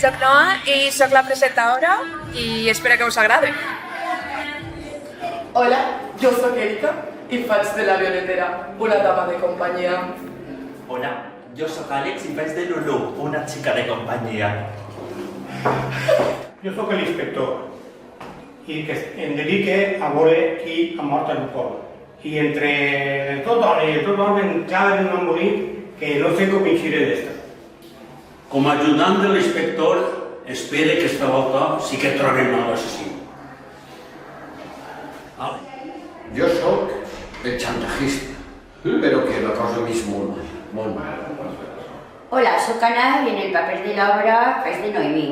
soc Noa i soc la presentadora i espero que us agradi. Hola, jo sóc Erika i faig de la Violetera, una dama de companyia. Hola, yo soy Alex y faig de Lulu, una chica de compañía. Jo sóc l'inspector i que em dedique a veure qui ha mort al poble. I entre tot hora i tot orden, cada vegada m'han morit que no sé com eixiré d'esta. Com a ajudant de l'inspector, espere que esta volta sí que trobem l'assassí. Jo sóc el chantajista, però que la cosa m'és molt mal. Hola, soc Ana i en el paper de l'obra faig de Noemí,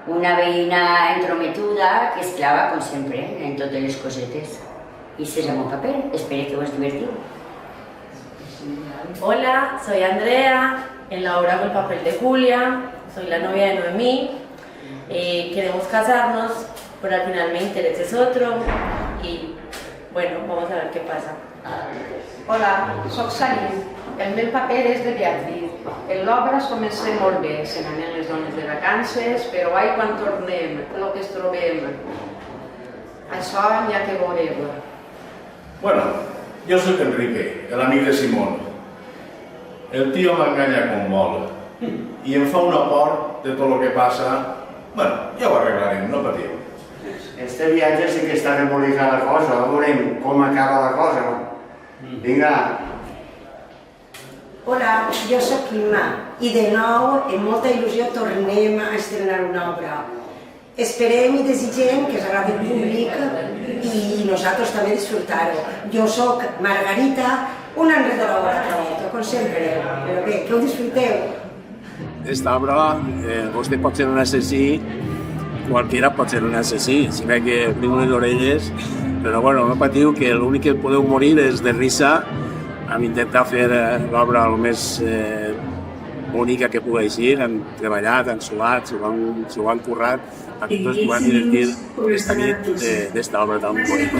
una veïna entrometuda que es clava, com sempre, en totes les cosetes. I ese és el meu paper, espero que us divertiu. Hola, soy Andrea, en la obra hago el papel de Julia, soy la novia de Noemí, queremos casarnos, pero al final mi interés es otro y bueno, vamos a ver qué pasa. Hola, soc Salim, el meu paper és de Beatriz. En l'obra es comença molt bé, se n'anen les dones de vacances, però ai quan tornem, el que es trobem. Això n'hi ha que veure-ho. Bueno, yo soy Enrique, el amic de Simón. El tío m'enganya com vol i em fa una por de tot el que passa. Bueno, ja ho arreglarem, no patiu. Este viatge sí que està embolicat la cosa, veurem com acaba la cosa. Vinga. Hola, jo sóc Imma i de nou, amb molta il·lusió, tornem a estrenar una obra. Esperem i desitgem que s'agradi al públic i nosaltres també disfrutar-ho. Jo sóc Margarita, una enredadora de com sempre, però bé, que ho disfruteu. Esta obra, vostè pot ser un assassí, qualquiera pot ser un assassí, si ve que tinc unes orelles, però bueno, no patiu que l'únic que podeu morir és de risa amb intentar fer l'obra el més bonica que pugui ser, han treballat, han suat, s'ho han currat, a tots podem divertir aquesta nit d'esta obra tan bonica.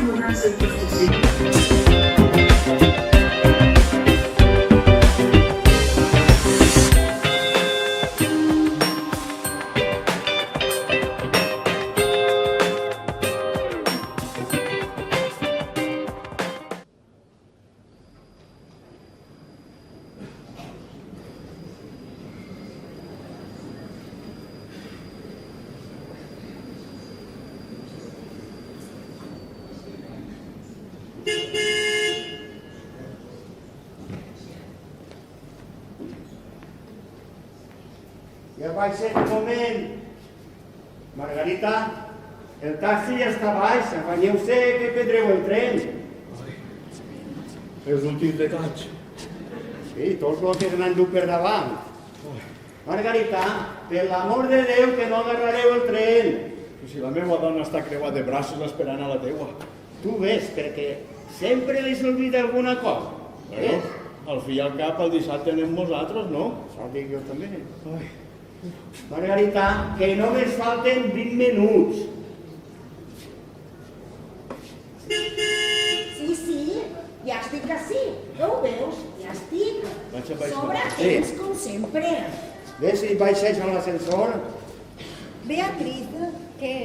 Ja vaig ser un moment. Margarita, el taxi ja està baix, afanyeu-se que prendreu el tren. Els últims de caig. Sí, tots els que s'han endut per davant. Margarita, per l'amor de Déu que no agarrareu el tren. Si la meva dona està creuada de braços esperant a la teua. Tu ves, perquè sempre li s'olvida alguna cosa. Bueno, al fi i al cap el dissabte anem nosaltres, no? Això dic jo també. Margarita, que només falten 20 minuts. Sí, ja estic ací. Ja ho veus? Ja estic. Sobre temps, com sempre. Ves si baixeix a l'ascensor. Beatriz,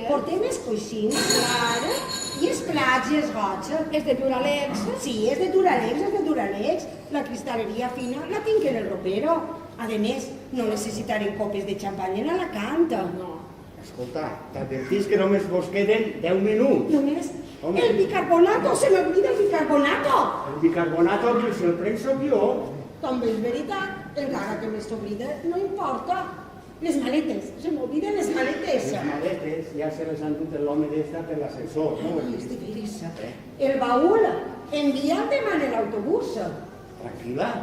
portem els coixins, clar, i els plats i els gots. És de Duralex? Sí, és de Duralex. La cristalleria fina la tinc en el ropero. A més, no necessitarem copes de xampany en Alacant. No. Escolta, t'advertís que només vos queden 10 minuts. Només? El bicarbonato, se m'oblida el bicarbonato. El bicarbonato, que si el prenc soc jo. També és veritat, encara que me s'oblida, no importa. Les maletes, se m'obliden les maletes. Les maletes ja se les han dut l'home d'esta per l'ascensor, no? El baúl, envia'l demà en l'autobús. Tranquil·la.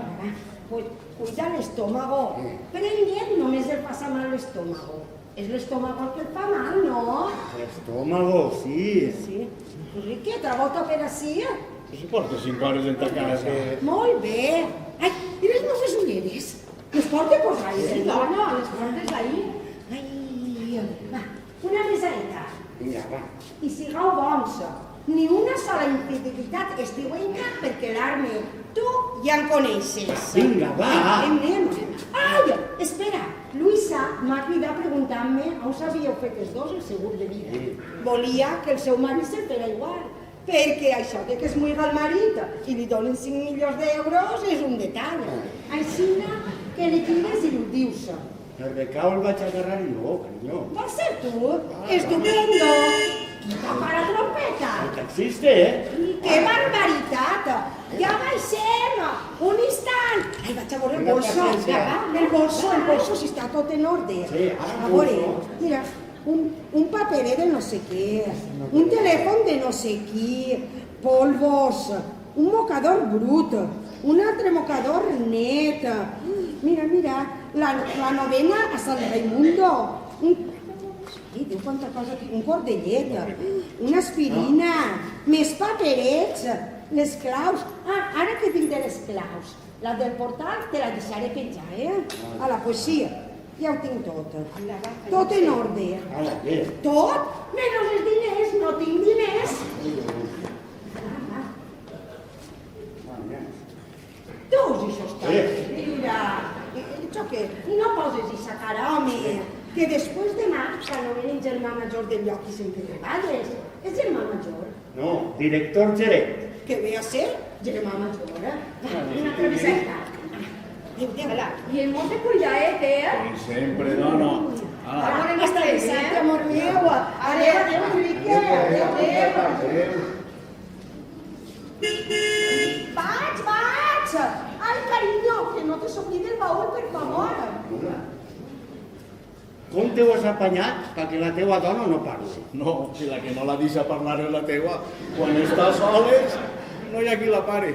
Pues cuida l'estómago. Prenguet només el passa mal l'estómago. És l'estómago el que el fa mal, no? L'estómago, sí. Sí. Pues què, altra volta per ací? Si porta 5 hores en ta casa. Molt bé. Ai, i les meves ulleres? Les porte posades, sí, dona? Les portes ahí? Ai, va, una mesadeta. Vinga, va. I sigueu bons. Ni una sola infidelitat estiuenca per quedar-me. Tu ja em coneixes. Vinga, va. Anem. Ai, espera, Luisa m'ha cridat preguntant-me on s'havíeu fet els dos el segur de vida. Volia que el seu marit se'l fera igual, perquè això de que es muiga el marit i li donen 5 milions d'euros és un detall. Així que li crigues i ho dius. El becao el vaig agarrar jo, carinyo. Va ser tu? Estupendo! Toca la trompeta! El taxista, Que barbaritat! Ja baixem! Un instant! Ai, vaig a veure el bolso. El bolso, si està tot en ordre. Sí, ara a veure, mira, un paperet de no sé què, un telèfon de no sé qui, polvos, un mocador brut, un altre mocador net. Mira, la novena a San Raimundo. Diu quanta cosa aquí, un quart de llet, una aspirina, més paperets, les claus. Ara que dic de les claus, la del portal te la deixaré penjar, Ala, pues sí, ja ho tinc tot. Tot en ordre. Tot? Menys els diners, no tinc diners. Tu, si això està bé. Mira, no poses aquesta cara, home. Que després demà s'anomenen germà major del lloc i sempre treballes. És germà major? No, director gerent. Que ve a ser germà major, Una travesseta. I el molt de cuidaet, I sempre, no. Ara anem a travesseta, amor meu. Adéu, Enrique. Adéu. Vaig! Ai, carinyo, que no te s'oblidi el baúl, per favor. Com t'ho has apanyat perquè la teua dona no parli? No, si la que no la deixa parlar és la teua. Quan està soles, no hi ha qui la pare.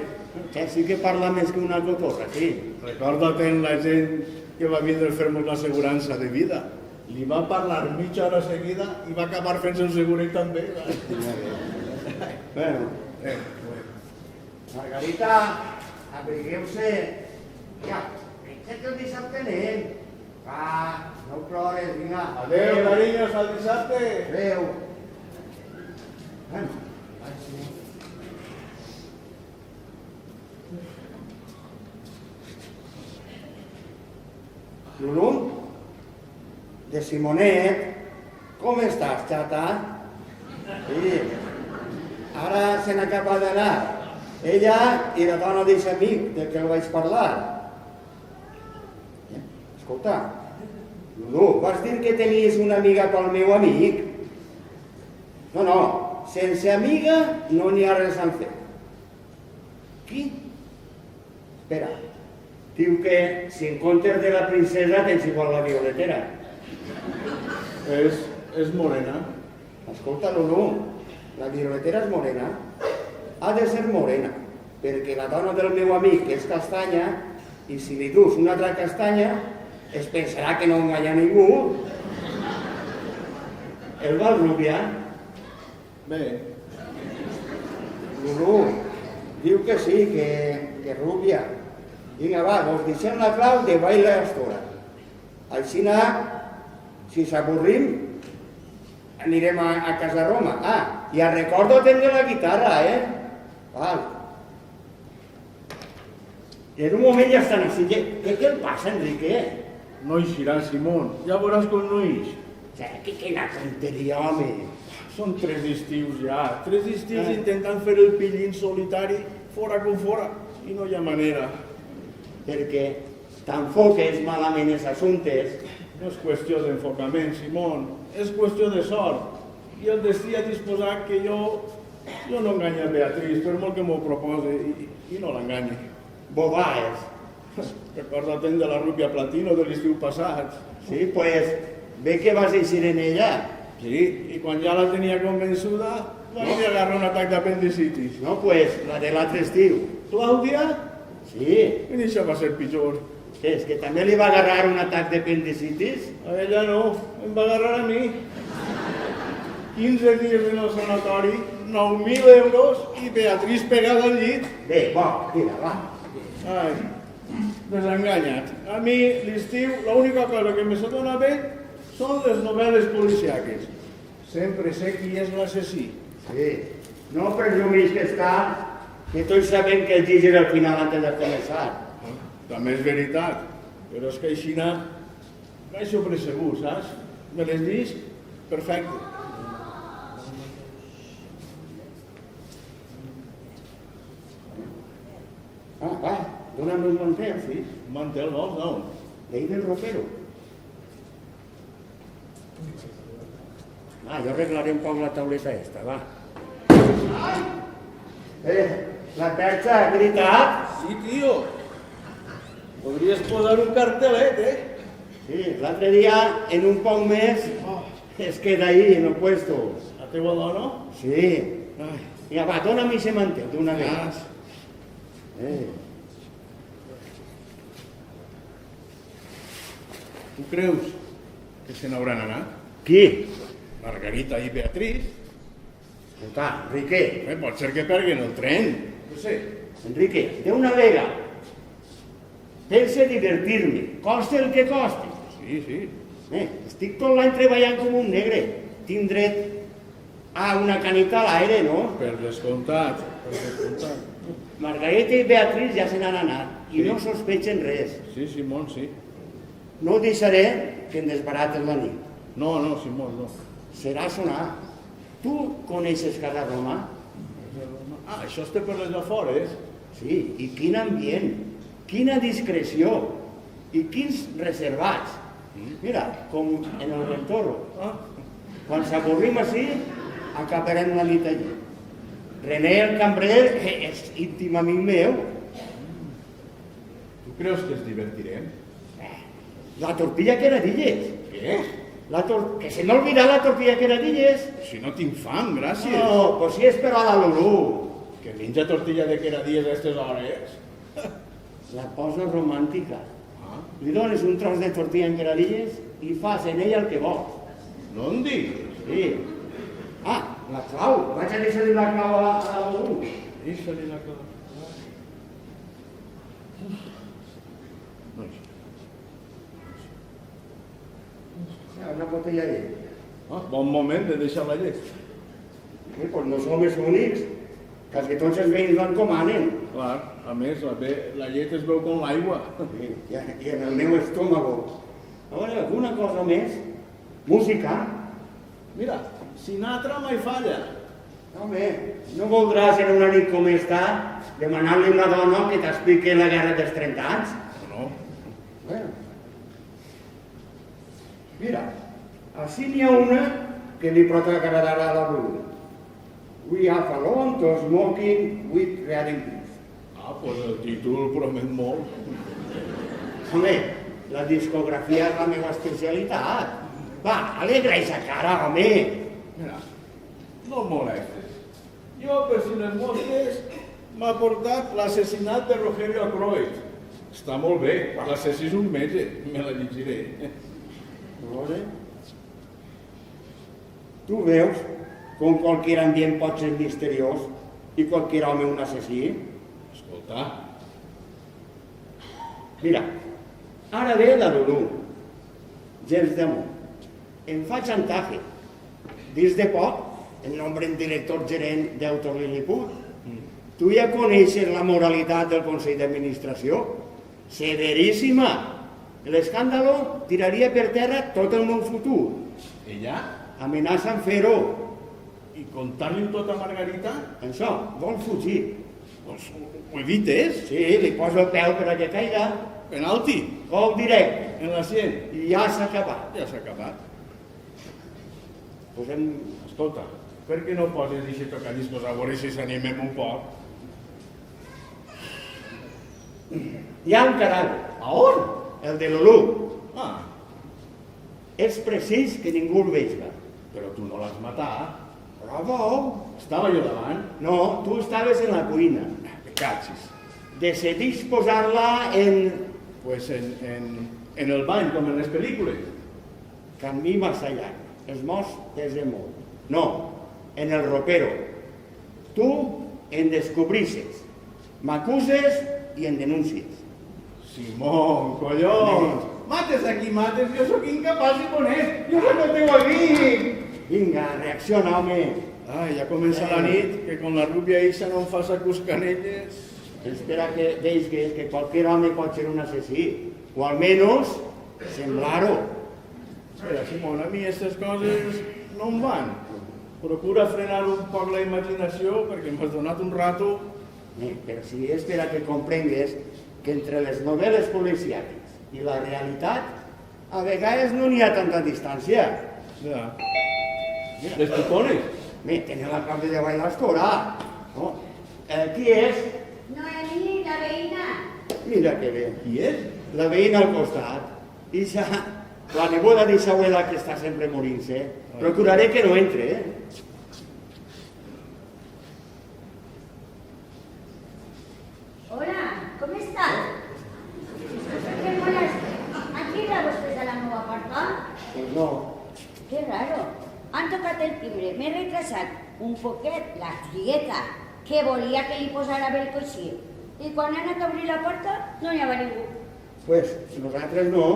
Sí que parla més que una cotorra, sí. Recorda-te en la gent que va vindre a fer-nos l'assegurança de vida. Li va parlar mitja hora seguida i va acabar fent-se un seguret també. Bueno. Margarita, abrigueu-se. Ja, pensa que el dissabte anem. Va, no plores, vinga. Adéu, carinyos, al dissabte. Adéu. Lulu, de Simonet, com estàs, xata? Sí, ara se n'acaba d'anar. Ella i la dona d'aquest amic de què el vaig parlar. Escolta, Lulu, vas dir que tenies una amiga pel meu amic? No, sense amiga no n'hi ha res a fer. Qui? Espera, diu que si en comptes de la princesa tens igual la violetera. És morena. Escolta, Lulu, la violetera és morena. Ha de ser morena, perquè la dona del meu amic és castanya i si li dus una altra castanya es pensarà que no enganya ningú. El val rubia? Bé. Lulu, diu que sí, que rubia. Vinga, va, vos deixem la clau de baila estora. Així, si s'avorrim, anirem a Casa Roma. I recorda-te'n de la guitarra, Val. I en un moment ja estan així. Què el passa, Enrique? No eixirà, Simón. Ja veuràs com no ix. Quina tonteria, home. Són 3 estius ja. 3 estius intentant fer el pillín solitari, fora com fora. I no hi ha manera. Perquè t'enfoques malament els assumptes. No és qüestió d'enfocament, Simón. És qüestió de sort. I el destí ha disposat que jo no enganya Beatriz, per molt que m'ho propose, i no l'enganye. Boba és. Recorda-te'n de la rúbia platino de l'estiu passat. Sí, pues, bé que vas eixir en ella. Sí, i quan ja la tenia convençuda, va venir a agarrar un atac d'apendicitis. No, pues, la de l'altre estiu. Clàudia? Sí. I això va ser pitjor. Què, és que també li va agarrar un atac d'apendicitis? A ella no, em va agarrar a mi. 15 dies en el sanatori, 9.000 euros i Beatriz pegada al llit. Bé, mira, va. Ai, desenganyat. A mi, l'estiu, l'única cosa que me se dona bé són les novel·les policiaques. Sempre sé qui és l'assassí. Sí, no presumís que està, que tots sabem que el llegir al final antes de començar. També és veritat. Però és que aixina vaig sobre segur, saps? Me l'has vist? Perfecte. Va, dona'm un mantel, sí? Un mantel vols, no? D'ahir del ropero. Va, jo arreglaré un poc la tauleta esta, va. La perxa ha gritat? Sí, tio. Podries posar un cartelet, Sí, l'altre dia, en un poc més, es queda ahí en el puesto. La teua dona? Sí. Mira, va, dona'm ese mantel d'una vegada. Tu creus que se n'hauran anat? Qui? Margarita i Beatriz. Escolta, Enrique. Pot ser que perguen el tren. No sé. Enrique, d'una vegada. Pense divertir-me, costi el que costi. Sí. Estic tot l'any treballant com un negre. Tinc dret a una canita a l'aire, no? Per descomptat. Margarita i Beatriz ja se n'han anat i no sospechen res. Sí, Simón, sí. No deixaré que em desbarates la nit. No, Simón, no. Serà sonar. Tu coneixes Casa Roma? Això està per les afores. Sí, i quin ambient, quina discreció i quins reservats. Mira, com en el Ventorro. Quan s'avorrim així, acabarem la nit allí. René, el cambrer, és íntim amic meu. Tu creus que ens divertirem? La tortilla que era d'illes. Què? Que se m'ha olvidat la tortilla que era d'illes. Si no tinc fam, gràcies. No, pues si és per a la Lulú. Que menja tortilla de queradilles a aquestes hores. La posa romàntica. Li dones un tros de tortilla en queradilles i fas en ella el que vols. No em diguis. Sí. La clau. Vaig a deixar-li la clau a la Lulú. Deixa-li la clau. Una botella de llet. Bon moment de deixar la llet. Pues no som els únics, que tots els veïns l'encomanen. Clar, a més, la llet es veu com l'aigua. I en el meu estómago. A veure, alguna cosa més? Música? Mira, Sinatra mai falla. Home, no voldràs en una nit com esta demanar-li a una dona que t'expliqui la guerra dels 30 anys? No. Bueno. Mira, així n'hi ha una que li pot agradar a la Lulú. We have alone to smoking with realities. Pues el títol promet molt. Home, la discografia és la meva especialitat. Va, alegra aquesta cara, home. Mira, no em molestes. Jo, per si les mostres, m'ha portat l'assassinat de Rogelio Acroix. Està molt bé, l'assassí és un metge, me la llegiré. Tu veus com qualsevol ambient pot ser misteriós i qualsevol home un assassí? Escolta. Mira, ara ve la Lulú, gens d'amor. Em fa xantatge. Dins de poc, el nombren director gerent d'Autos Lilliput. Tu ja coneixes la moralitat del Consell d'Administració? Severíssima. L'escàndalo tiraria per terra tot el meu futur. Ella? Amenaça en fer-ho. I contar-li tot a Margarita? Això, vol fugir. Doncs ho evites? Sí, li poso el peu per a que caigui. Penalti? Gol directe. En la 100? I ja s'ha acabat. Ja s'ha acabat. Posem... Escolta, per què no poses aquests tocadiscos a veure si s'animem un poc? Hi ha un cadàver. A on? El de Lulú. És precís que ningú el vegi. Però tu no l'has matat. Bravo. Estava jo davant? No, tu estaves en la cuina. Me catxis. Decidís posar-la en... Pues en el bany, com en les pel·lícules. Camí massa llarg. Els morts pesen molt. No, en el ropero. Tu en descobrisses. M'acuses i en denuncies. Simón, collons! Mates aquí, mates, jo sóc incapaç de conèixer, jo sóc el teu amic! Vinga, reacciona, home. Ai, ja comença la nit, que con la rubia eixa no em fas a cuscanelles. Espera que veig que qualsevol home pot ser un assassí. o almenys semblar-ho. Mira, Simón, a mi aquestes coses no em van. Procura frenar un poc la imaginació perquè m'has donat un rato. Però si és per a que comprengues que entre les novel·les policiàtiques i la realitat a vegades no n'hi ha tanta distància. Ja. Les picones? Tenen la cap de davall l'estora. Qui és? Noemí, la veïna. Mira que bé. Qui és? La veïna al costat. Ixa, la neboda d'Ixa abuela que està sempre morint-se. Procuraré que no entre, Hola, ¿cómo estás? ¿Qué molas? ¿Han llegado ustedes a la nueva porta? Pues no. Qué raro. Han tocado el timbre. M'he retrasat un poquet la tieta que volia que li posara bé el coixí. I quan han anat a obrir la porta no hi havia ningú. Pues nosaltres no.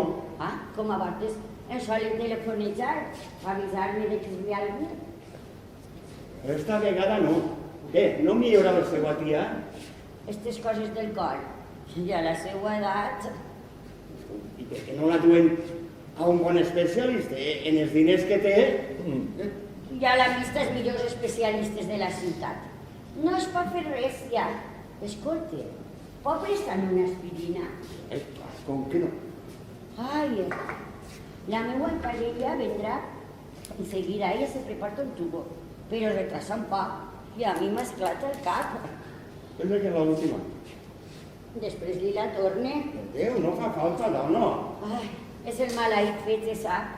Com abans em solen telefonejar per avisar-me de que hi havia algú. Però esta vegada no. Què, no millora la seva tia? Estes coses del cor. I a la seva edat... I per què no la duen a un bon especialista? En els diners que té... Ja l'han vist els millors especialistes de la ciutat. No es pot fer res, ja. Escolta, pot prestar-me una aspirina? Com que no? Ai, la meva parella vendrà i seguirà, ella se prepara un tubo, però retrasa un poc i a mi m'esclata el cap. Pensa que és l'última. Després li la torne. Déu, no fa falta, dona. Ai, és el maleït fet, se sap.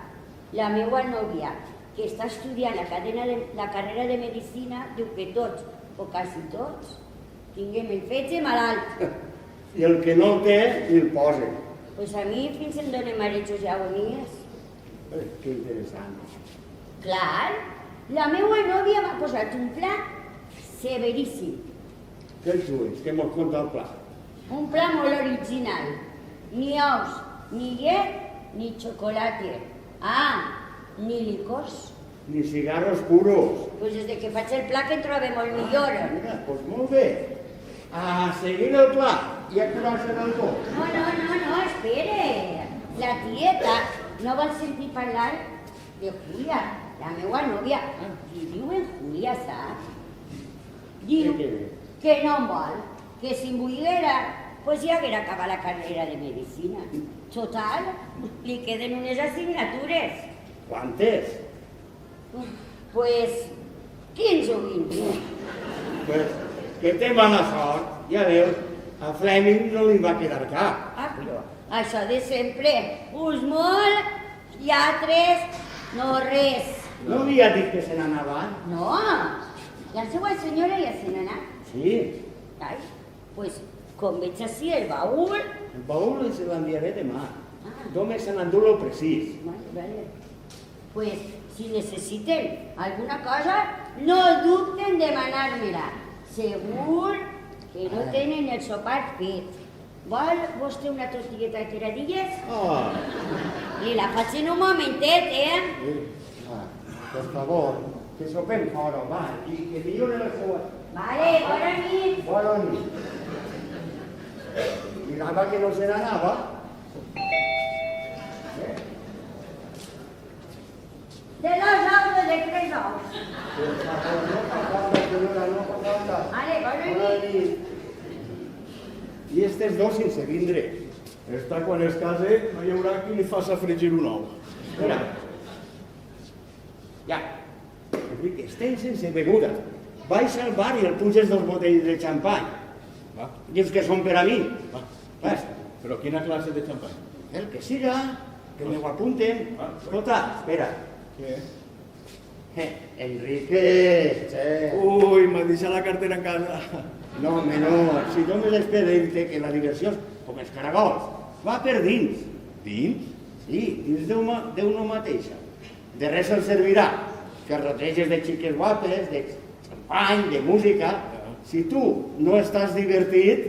La meva nòvia, que està estudiant la carrera de medicina, diu que tots, o quasi tots, tinguem el fetge malalt. I el que no el té, ni el posa. Pues a mi fins em dóna marejos i agonies. Que interessant. Clar, la meva nòvia m'ha posat un pla severíssim. Què tu és? Què mos conta el pla? Un pla molt original. Ni ous, ni llet, ni xocolata. Ni licors. Ni cigarros puros. Pues des de que faig el pla que em trobo molt millor. Mira, doncs molt bé. A seguir el pla i a curar-se del tot. No, espere. La tieta no vol sentir parlar de Julia, la meva nòvia. Li diuen Julia, saps? Diu que no em vol, que si em volguera, pues ja haguera acabat la carrera de medicina. Total, li queden unes assignatures. Quantes? Pues 15 o 20. Pues que té mala sort. Ja veus, a Fleming no li va quedar cap. Però això de sempre, uns molt i altres no res. No havia dit que se n'anava? No, la seva senyora ja se n'ha anat. Sí. Ai, pues com veig així el baúl... El baúl se l'enviaré demà. Només se n'endú lo precís. Vale. Pues si necessiten alguna cosa, no dubten de demanar-me-la. Segur que no tenen el sopar fet. Vol vostè una tortilleta de tiradilles? I la faig en un momentet, Per favor, que sopem fora, va, i que millore la seva... Vale, bona nit. Bona nit. Mirava que no se n'anava. De 2 ous o de 3 ous? Vale, bona nit. I estes dos sense vindre. Esta, quan es case, no hi haurà qui li faci fregir un ou. Mira. Ja. Enrique, estem sense beguda. Baixa al bar i el puges dos botells de xampany. Dius que són per a mi. Però quina classe de xampany? El que siga, que m'ho apunten. Escolta, espera. Què? Enrique... Ui, m'ha deixat la cartera en casa. No, home, no. Si jo me l'espera que la diversió, com els caragols, va per dins. Dins? Sí, dins d'una mateixa. De res el servirà. Ferroteges de xiques guapes, de xampany, de música. Si tu no estàs divertit,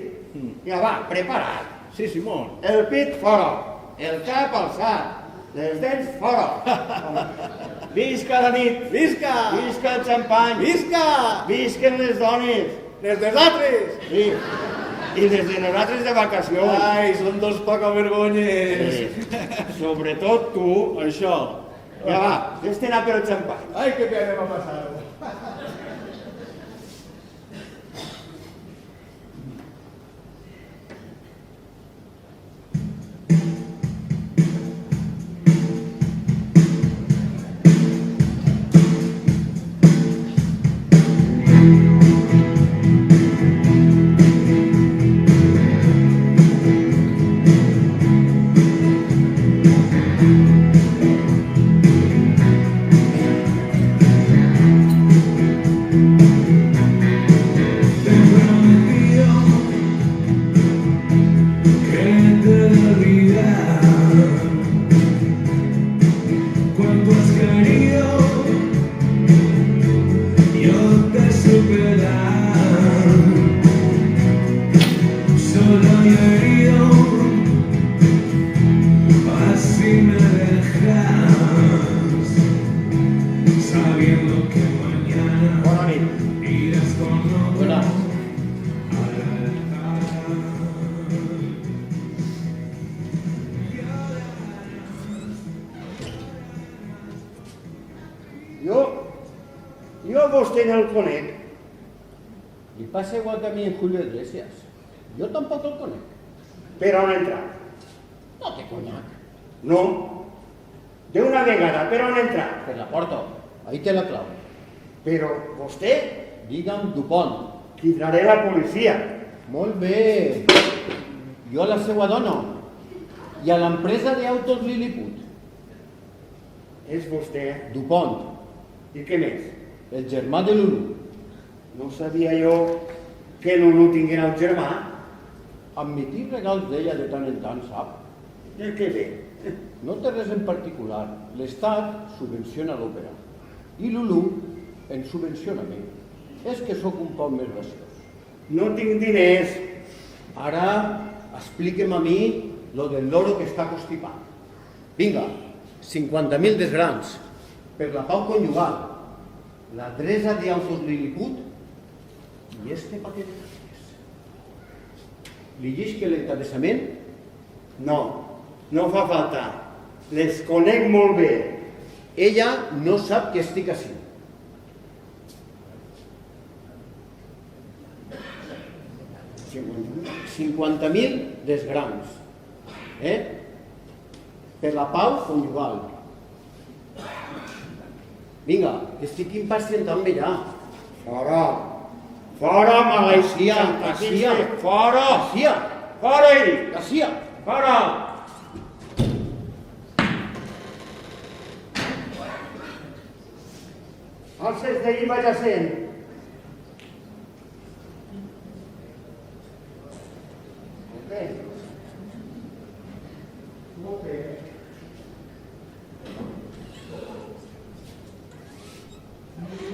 ja va, preparat. Sí, Simón. El pit fora, el cap alçat, les dents fora. Visca la nit. Visca! Visca el xampany. Visca! Visquen les dones. Les dels altres! Sí. I des de nosaltres de vacacions. Ai, són dos pocavergonyes. Sobretot tu. Això. Ja va, vés-te anar per el xampany. Ai, que bé anem a passar. Jo a vostè no el conec. Li passa igual que a mi en Julio Iglesias. Jo tampoc el conec. Per on entrar? No té conyac. No. D'una vegada, per on entrar? Per la porta. Ahí té la clau. Però vostè? Digue'm Dupont. Cridaré la policia. Molt bé. Jo a la seva dona. I a l'empresa d'autos Lilliput. És vostè? Dupont. I què més? El germà de Lulu. No sabia jo que Lulu tinguera un germà. Admitir regals d'ella de tant en tant, sap? Què bé? No té res en particular. L'Estat subvenciona l'òpera. I Lulu en subvenciona a mi. És que sóc un poc més graciós. No tinc diners. Ara expliquem a mi lo del loro que està constipat. Vinga, 50.000 desgrans per la pau conjugal, l'adresa d'autos Lilliput i este paquet de cartes. Li llisc l'encadessament? No, no fa falta. Les conec molt bé. Ella no sap que estic ací. $50.000 desgrans. Per la pau conjugal. Vinga, estic impacient també ja. Fora! Fora, maleïcia! Garcia! Fora! Garcia! Fora, he dit! Garcia! Fora! Alces d'ahir vaig a sent. Molt bé.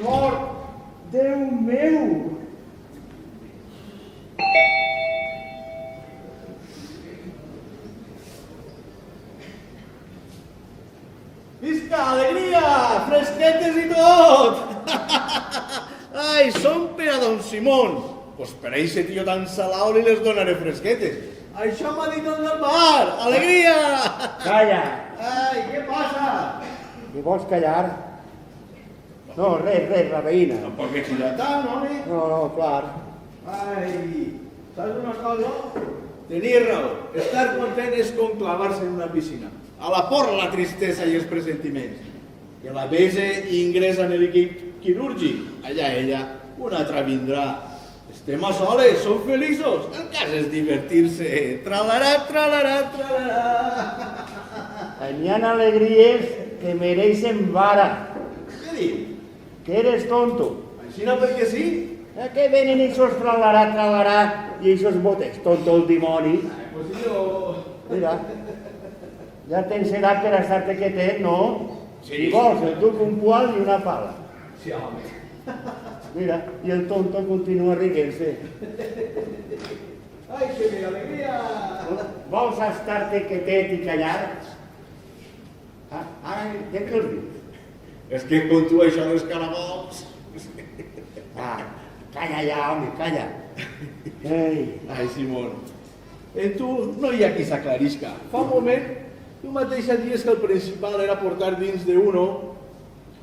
Mort! Déu meu! Visca, alegria! Fresquetes i tot! Ai, són per a don Simón. Pues per a ese tio tan salao li les donaré fresquetes. Això m'ha dit el del bar! Alegria! Calla! Ai, què passa? Mi vols callar? No, res, la veïna. Tampoc ets dilatant, home? No, clar. Ai, saps una cosa? Tenies raó. Estar content és com clavar-se en una piscina. A la porra la tristesa i els pressentiments. Que la bese i ingressa en l'equip quirúrgic. Allà ella, una altra vindrà. Estem a soles, som feliços. El cas és divertir-se. Tralarà, tralarà, tralarà. N'hi ha alegries que mereixen vara. Què diu? Que eres tonto. Així no perquè sí? A què venen aquests tralarà i aquests botes? Tonto el dimoni. Pues jo... Mira, ja tens edat per estar-te quietet, no? Sí. Si vols, el duc un poal i una pala. Sí, home. Mira, i el tonto continua riguent-se. Ai, que bé, alegria! Vols estar-te quietet i callar? Ara, què els dius? És que com tu això dels caragols... Calla ja, home, calla. Ai, Simón, en tu no hi ha qui s'aclarisca. Fa un moment, tu mateix dies que el principal era portar dins d'uno...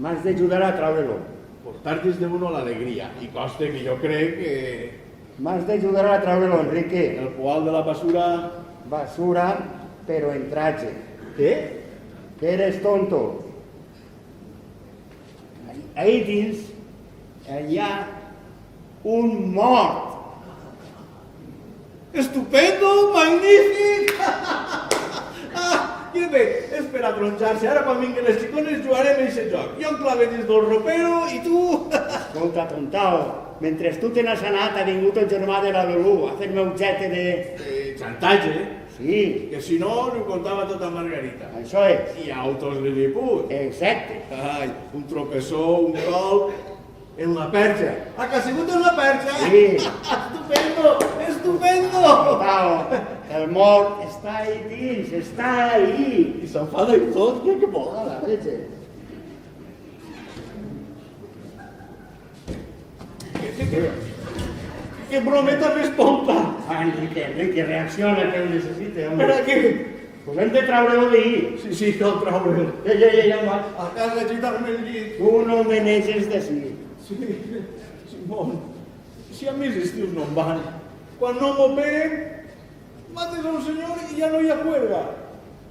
M'has d'ajudar a treure-lo. Portar dins d'uno l'alegria. I costa que jo crec que... M'has d'ajudar a treure-lo, Enrique. El poal de la basura... Basura, però en traje. Què? Que eres tonto. Ahí dins hi ha un mort. Estupendo, magnífic! Que bé, és per a tronxar-se. Ara quan vinguin les xicones jugarem a aquest joc. Jo em clave dins del ropero i tu... Escolta, tontao, mentre tu te n'has anat ha vingut el germà de la Lulú a fer-me objecte de... Xantatge? Sí. Que si no, ho contava tota Margarita. Això és. I autos liliput. Exacte. Ai, un tropezó, un gol... En la perxa. Ah, que ha sigut en la perxa? Sí. Estupendo, estupendo. Tontao, el mort està ahí dins, està ahí. I s'enfada i tot, que mola. Hola, vete. Que brometa més tonta. Enrique, reacciona que ho necessita, home. Per a què? Pues hem de treure-ho d'ahir. Sí, cal treure'l. Ja, vaig. A casa gitar-me el llit. Tu no maneges d'ací. Sí, Simón, si a mis estius no em van. Quan no m'operen, mates a un senyor i ja no hi ha cuerda.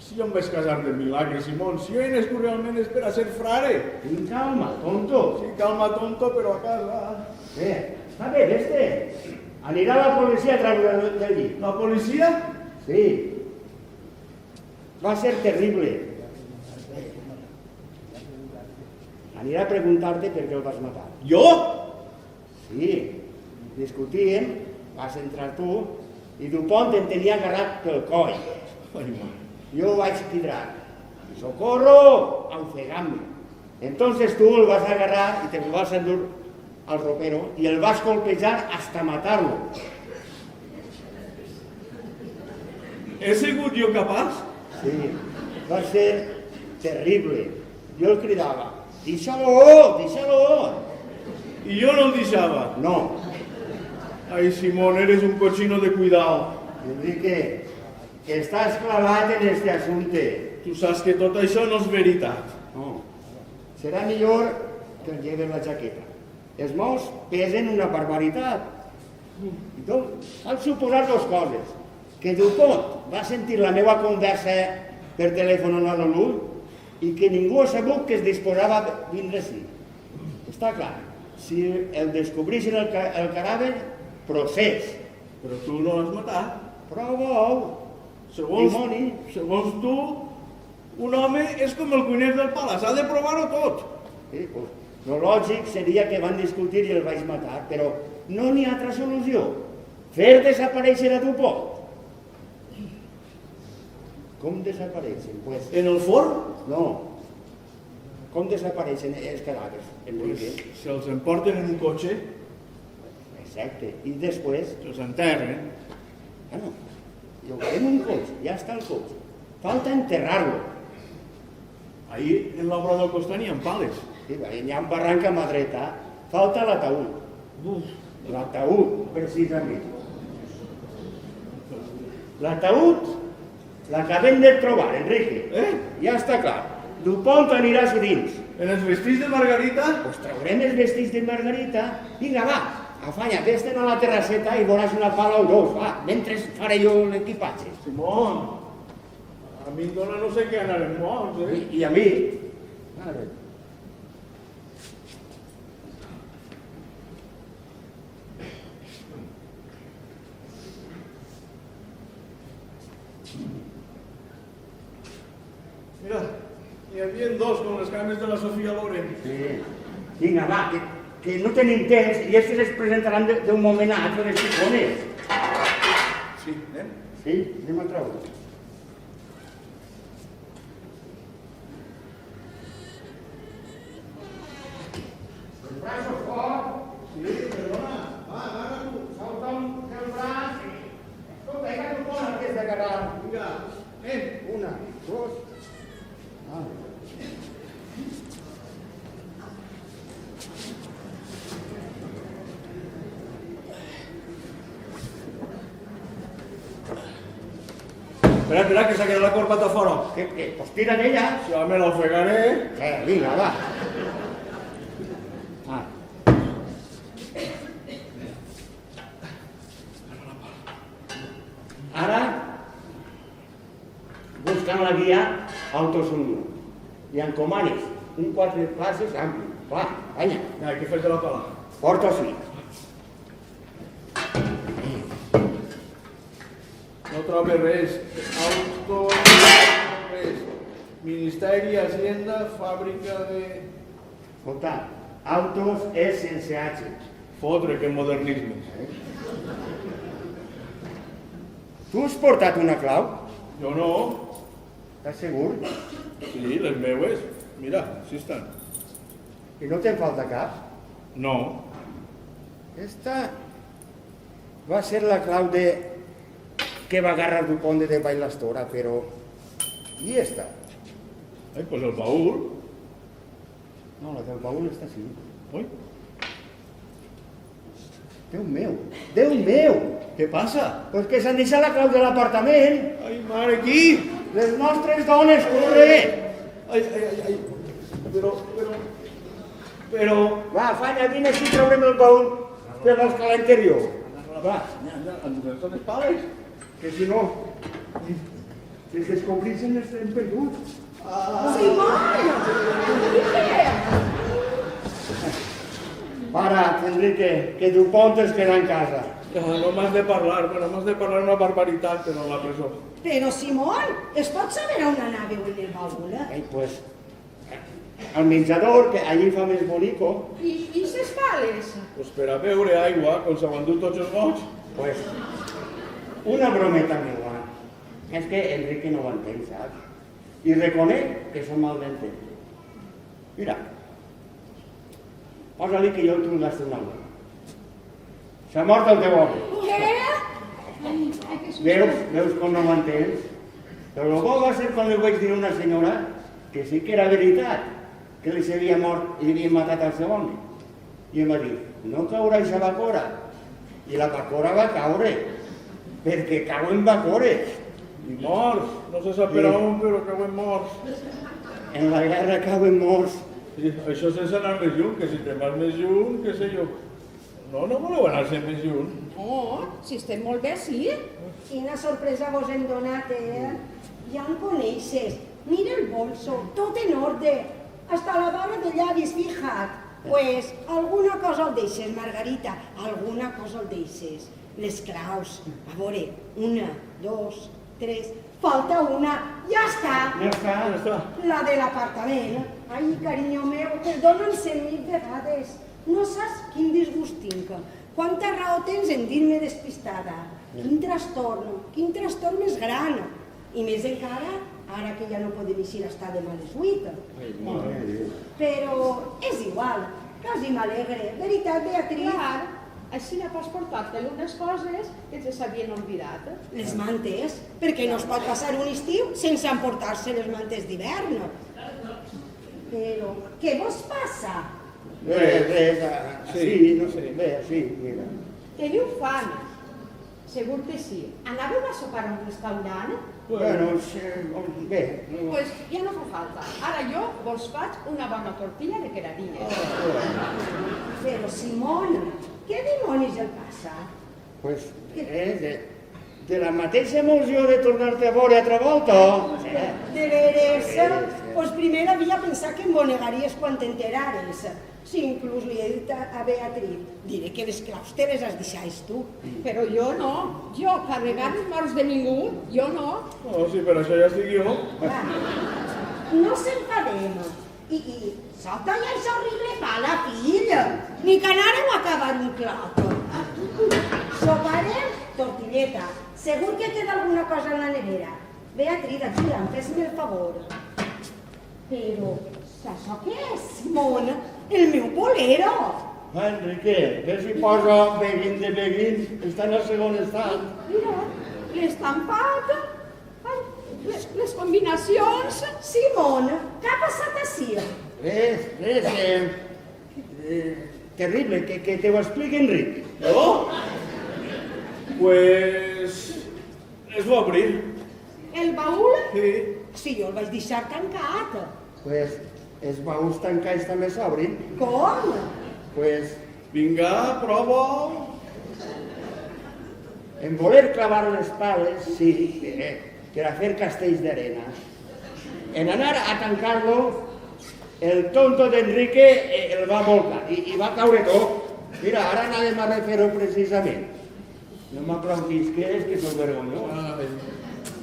Si jo em vaig casar de milagre, Simón, si jo he nascut realment és per a ser frare. Tinc calma, tonto. Sí, calma, tonto, però a casa... Està bé, vés-te. Anirà la policia a treure del llit. La policia? Sí. Va ser terrible. Anirà a preguntar-te per què el vas matar. Jo? Sí. Discutíem, vas entrar tu, i Dupont em tenia agarrat pel coll. Ai, mare. Yo vaig cridar, ¡socorro! A ofegarme. Entonces tú lo vas a agarrar y te lo vas a endur al ropero y el vas a golpear hasta matarlo. ¿He sigut jo capaç? Sí, va ser terrible. Jo el cridava, deixa-lo, deixa-lo. I jo no el deixava? No. Ai, Simón, eres un cochino de cuidado. Enrique, que estàs clavat en este assumpte. Tu saps que tot això no és veritat. No. Serà millor que el lleves la jaqueta. Els mots pesen una barbaritat. I tot, cal suposar dues coses. Que Dupont va sentir la meva conversa per telèfon a la Lulú i que ningú ha sabut que es disposava a vindre així. Està clar. Si el descobrissin el cadàver, procés. Però tu no l'has matat. Prova-ho. Segons tu, un home és com el cuiner del palaç, ha de provar-ho tot. Sí, lo lògic seria que van discutir i el vaig matar, però no n'hi ha altra solució. Fer desaparèixer a Dupont. Com desapareixen? Pues, en el forn? No. Com desapareixen els cadàvers, Enrique? Se'ls emporten en un cotxe. Exacte. I després... Se'ls enterren. Bueno, llogarem un cotxe, ja està el cotxe. Falta enterrar-lo. Ahir en l'obra del costat n'hi ha pales. Sí, hi ha un barranc a mà dreta. Falta l'ataúd. L'ataúd, precisament. L'ataúd l'acabem de trobar, Enrique. Ja està clar. Dupont anirà a dins. En els vestits de Margarita? Pues traurem els vestits de Margarita. Vinga, va, afanya, vés-te'n a la terrasseta i veuràs una pala o dos, va, mentre faré jo l'equipatge. Simón, a mi em dóna no sé què anarem morts, eh? I a mi? Ara. Mira, hi havia dos com les cames de la Sofia Loren. Sí. Vinga, va, que no tenim temps i aquestes es presentaran d'un moment a altre les xicones. Sí, anem? Sí, anem a treure. Els braços fort. Sí, perdona. Va, agarra tu, salta el braç. Escolta, que tu pones que és d'agarrar. Vinga, una, dos. espera, que saque la corba tot fora. ¿Qué? Pues tira d'ella. Ja me l'ofegaré. Vinga, va. Ah. Ara, buscant la guia Autos Unió. I encomanis un 4 classes ampli. Va, banya. Ja, què fes de la pala? Porta sí. No trobo res. Auto... res. Ministeri, Hacienda, fàbrica de... Escolta, Autos és sense H. Fotre, que modernismes. Tu has portat una clau? Jo no. Estàs segur? Sí, les meues. Mira, sí estan. I no te'n falta cap? No. Esta va ser la clau de que va agarrar tu ponte de Bailastora, però... I esta? Ai, pues el baúl. No, la del baúl està així. Ui. Déu meu! Déu meu! Què passa? Pues que s'han deixat la clau de l'apartament. Ai, mare, qui? Les nostres dones, corre! Ai. Però... Va, Fanya, vine si traurem el baúl per l'escala interior. Va. Ens són les pales? Que si no, si es descobrissin estem perduts. Simón! Para, Enrique, que tu pontes queda en casa. No m'has de parlar, una barbaritat, però a la presó. Però, Simón, es pot saber on anàveu en el baúl? Pues, al menjador, que allí fa més bonico. I ses pales? Pues per a beure aigua, com s'ho han dut tots els gots. Pues, una brometa meua. És que Enrique no ho entén, saps? I reconec que som mal d'entendre. Mira, posa-li que jo el trugaste un home. S'ha mort el teu home. Què? Veus com no m'entens? Però el bo va ser quan li vaig dir a una senyora que sí que era veritat, que li s'havia mort i li havien matat el seu home. I em va dir, no caurà aquesta bacora. I la bacora va caure, perquè cauen bacores. I morts, no se sap per on, però cauen morts. En la guerra cauen morts. Sí, això sense anar més lluny, que si te'n vas més lluny, què sé jo. No voleu anar-se més lluny. No, si estem molt bé, sí. Quina sorpresa vos hem donat, Ja em coneixes. Mira el bolso, tot en ordre. Hasta la barra de llavis, fija't. Pues alguna cosa el deixes, Margarita. Alguna cosa el deixes. Les claus. A veure, 1, 2, 3... Falta una. Ja està. Ja està. La de l'apartament. Ai, carinyo meu, perdona'm 100.000 vegades. No saps quin disgust tinc. Quanta raó tens en dir-me despistada. Quin trastorn més gran. I més encara, ara que ja no podem eixir a estar demà a les 8. Però és igual, quasi m'alegre. Veritat, Beatriz? Clar, així no pots portar-te unes coses que se s'havien oblidat. Les mantes? Perquè no es pot passar un estiu sense emportar-se les mantes d'hivern. Però, què vos passa? Sí, mira. Teniu fam? Segur que sí. Anàveu a sopar a un restaurant? Bueno, bé. Pues ja no fa falta. Ara jo vos faig una bona tortilla de queradilles. Però, Simón, què dimonis el passa? Pues, de la mateixa emoció de tornar-te a veure altra volta. De veres? Pues primer havia pensat que em bonegaries quan t'enterares. Si inclús li he dit a Beatriz, diré que les claus te les has deixat tu. Però jo no. Jo, carregar els morts de ningú, jo no. No, si per això ja estic jo. No s'enfadem. I solta ja aquesta horrible pala, filla. Ni que anàreu a acabar un clot. Soparem tortilleta. Segur que queda alguna cosa en la nevera. Beatriz, ajuda'm, fes-me el favor. Però, això què és, Mon? El meu bolero! Enrique, ve si posa Beguín de Beguín, està en el segon estat. Mira, l'estampat, les combinacions... Simón, què ha passat ací? Res, terrible, que te ho expliqui Enric. Jo? Pues... es va obrir. El baúl? Sí. Sí, jo el vaig deixar tancat. Pues els baúls tancats també s'obrin. Com? Pues Vinga, prova. en voler clavar les pales, sí, per a fer castells d'arena. En anar a tancar-lo, el tonto d'Enrique el va volcar i va caure tot. Mira, ara anàvem a refer-ho precisament. No m'aplaudisques, que sóc vergonyós.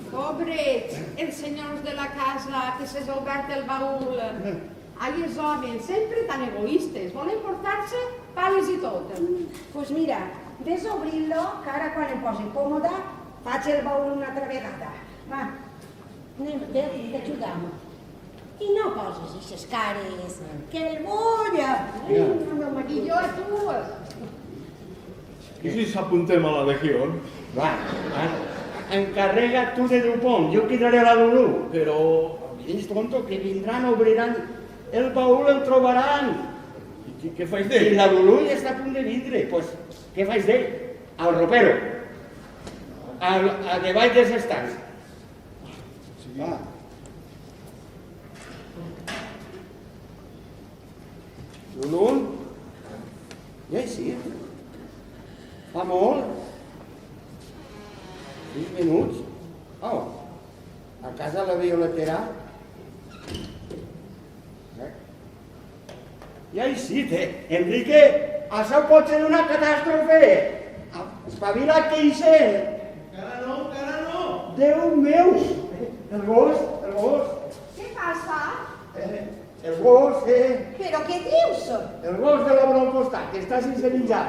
Pobrets, els senyors de la casa que s'és obert el baúl. Ai, els homes, sempre tan egoistes, volen portar-se pales i tot. Pues mira, ves a obrir-lo, que ara quan em posi còmoda, faig el baúl una altra vegada. Va, anem, t'ajudam. I no poses aquestes cares, que el vull. No meu marit, jo a tu. I si s'apuntem a la legió? Va, encarrega tu de Dupont, jo quedaré la Lulú. Però... És tonto, que vindran, obriran, el baúl el trobaran. I què faig d'ell? I la Lulú ja està a punt de vindre. Pues, què faig d'ell? Al ropero. A davall dels estants. Va. Lulú? Ja hi sí. Fa molt? 20 minuts? Oh, a casa la violetera? Ja hi sí, Enrique, això pot ser una catàstrofe. Espavila't que hi sé. Encara no. Déu meu, el gos. Què passa? El gos, Però què dius? el gos de l'obra al costat, que està sense menjar.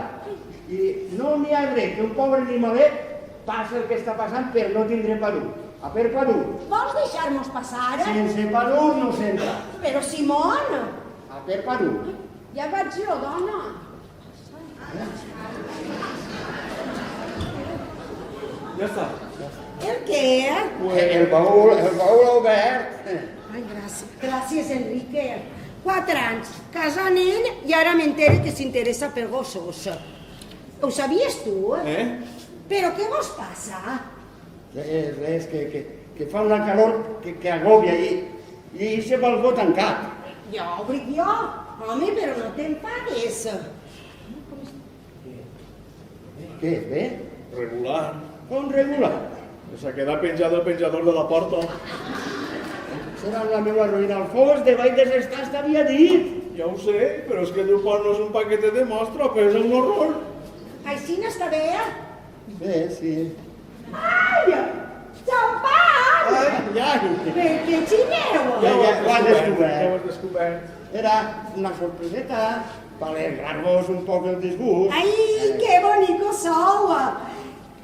I no n'hi ha res, que un pobre animalet passa el que està passant per no tindre pa dur. A per pa dur. Vols deixar-nos passar? Sense pa dur no s'entra. Però Simón! A per pa dur. Ja vaig jo, dona. Ja està. El què? El baúl obert. Ai, gràcies, Enrique. 4 anys, casant ell, i ara m'entere que s'interessa per gossos. Ho sabies tu? Però què vos passa? Res, que fa una calor que agòbia i se balcó tancat. Jo obric jo. Home, però no t'enfades. Què, bé? Regular. Com regular? S'ha quedat penjat el penjador de la porta. Serà la meva ruïna al fos, davall dels estats t'havia dit. Ja ho sé, però és que Dupont no és un paquete de mostra, però és un horror. Així n'està bé? Bé, sí. Ai! Xampany! Ai! Per què xineu? Ja ho has descobert. Ja ho has descobert. Era una sorpreseta per alegrar-vos un poc el disgust. Ai, que bonico sou!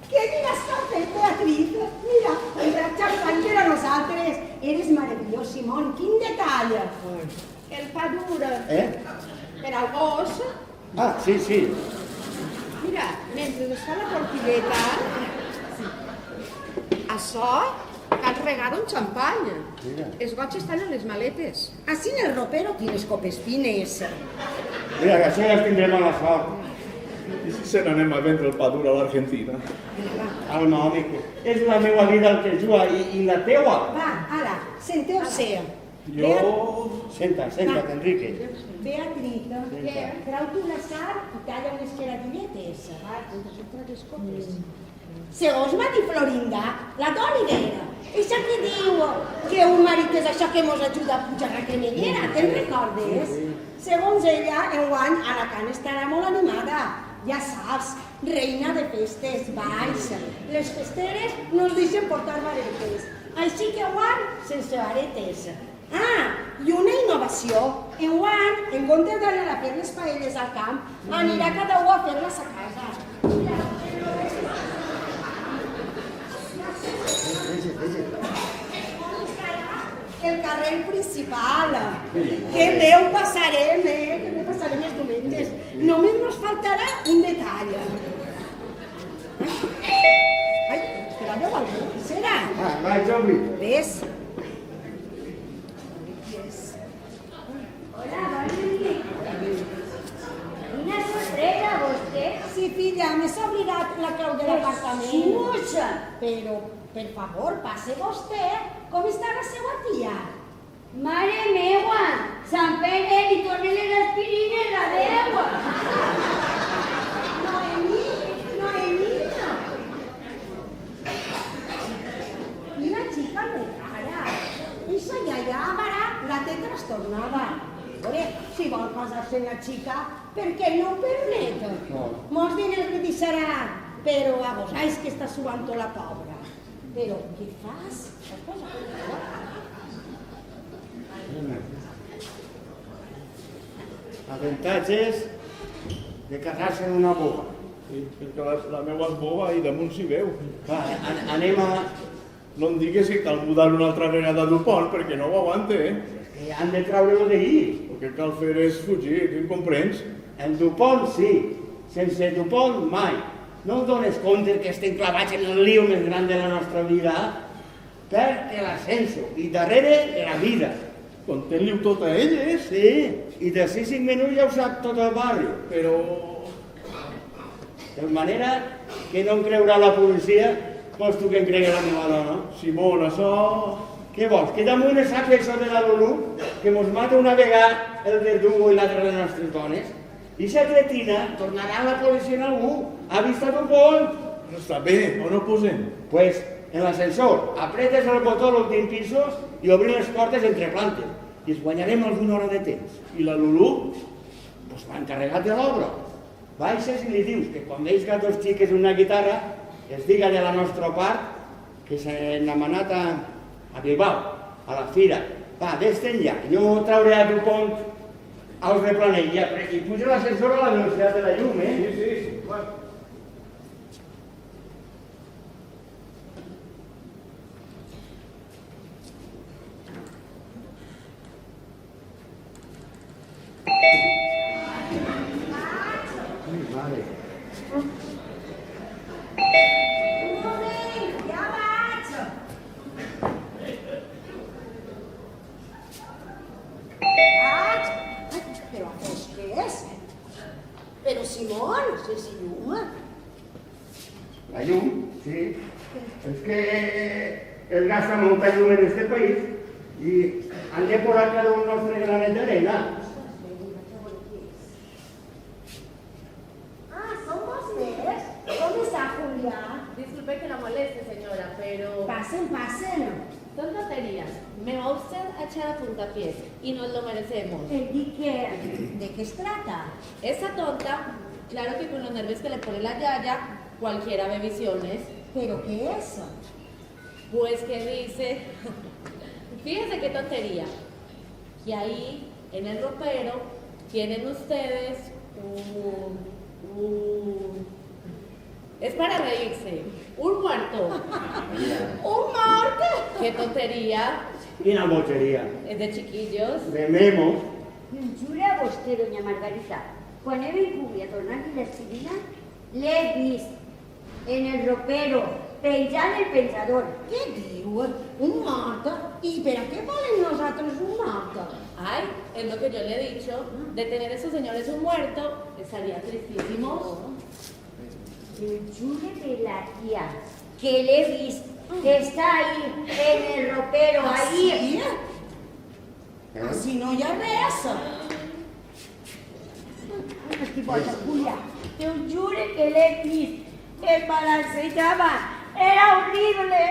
Què diràs que ha fet, Beatriz? Mira, tindrà xampany per a nosaltres. Eres meravellós, Simón, quin detall! El pa dur. Per al gos. Ah, sí, sí. Mira, mentre es fa la tortilleta, això cal regar un xampany. Els gots estan en les maletes. Así en el ropero tienes copes fines. Mira, que això ja tindrem a la sort. I si se n'anem a vendre el pa dur a l'Argentina? Alma, home, és la meva vida el que juga i la teua. Va, ara, senteu-se. Senta't, Enrique. Beatriz, trau-te una sal i talla unes queradilletes. Va, entre les copes. Segons m'ha dit Florinda, la Dolidera, eixa que diu que un marit és això que mos ajuda a pujar la cremallera, te'n recordes? Segons ella, enguany Alacant estarà molt animada. Ja saps, reina de festes, balls. Les festeres no es deixen portar varetes, així que enguany sense varetes. Ah, i una innovació. Enguany, en comptes d'anar a fer les paelles al camp, anirà cada un a fer-les a casa. El carrer principal. Que bé ho passarem, que bé passarem els diumenges. Només nos faltarà un detall. Ai, esperàveu algú? Qui serà? Vaig obrir. Ves? Hola, Dolly. Una sorpresa, vostè? Sí, filla, m'he oblidat la clau de l'apartament. Susa! Però Per favor, passe vostè. Com està la seva tia? Mare meua, Sant Pere, li tornen les aspirines, la veu. Noemí. Quina xica més rara. Esa iaia ara la té trastornada. Ore, si vol casar-se una xica, per què no ho permet? Molts diners li deixarà, però a vos és que està suant la pobra. Però què fas? Avantatges de casar-se en una boba. Sí, perquè la meva és boba i damunt s'hi veu. Va, anem a... No em digues que cal mudar una altra vegada Dupont, perquè no ho aguante, Que han de treure-ho d'ahir. El que cal fer és fugir, tu em comprens? En Dupont sí, sense Dupont mai. No et dones compte que estem clavats en el lío més gran de la nostra vida? Perd l'ascenso i darrere la vida. Content-li-ho tot a elles? Sí, i de 5 minuts ja ho sap tot el barri. Però... De manera que no em creurà la policia, vols tu que em cregui la meva dona? Simón, això... Què vols? Que damunt es saps això de la Lulú? Que mos mata una vegada el verdugo i l'altra les nostres dones? I sa cretina tornarà a la policia en algú. Ha vist a Dupont? No està bé, on ho posem? Pues en l'ascensor. Apretes el botó a l'últim pisos i obrim les portes entre plantes. I es guanyarem alguna hora de temps. I la Lulú? Pues va encarregat de l'obra. Baixes i li dius que quan veus que dos xiques una guitarra, es diga de la nostra part que se n'ha manat a Bilbao, a la fira. Va, des-te'n ja. Jo trauré a Dupont als de Planell i puja l'ascensor a la velocitat de la llum, Sí. Bueno. Vale. Un moment, ja vaig. Però aquest què és? Però Simón, sense llum. La llum, sí. És que es gasta molta llum en este país i han de posar cada un nostre granet d'arena. ¿Son vostès? ¿Cómo está Julia? Disculpe que la moleste, señora, pero... Pasen. Son tonterías. Me va usted a echar a puntapiés y nos lo merecemos. ¿De qué se trata? Esa tonta, claro que con los nervios que le pone la yaya, cualquiera ve visiones. ¿Pero qué es? Pues que dice... Fíjense qué tontería. Que ahí, en el ropero, tienen ustedes Es para reírse. Un muerto. ¿Un muerto? ¡Qué tontería! Quina bogeria. Es de chiquillos. De memos. Jura vostè, doña Margarita, quan he vingut a tornar-li l'aspirina, l'he vist en el ropero, penjant el penjador. Què diu? Un mort? ¿Y para qué valen nosotros un mort? Ay, es lo que yo le he dicho. De tener a esos señores un muerto, estaría tristísimos. Te jure per la tia que l'he vist, que està ahí, en el ropero, ahí. Si no hi ha res. Estic boja, Julia. Te ho jure que l'he vist. Es balancejava. Era horrible.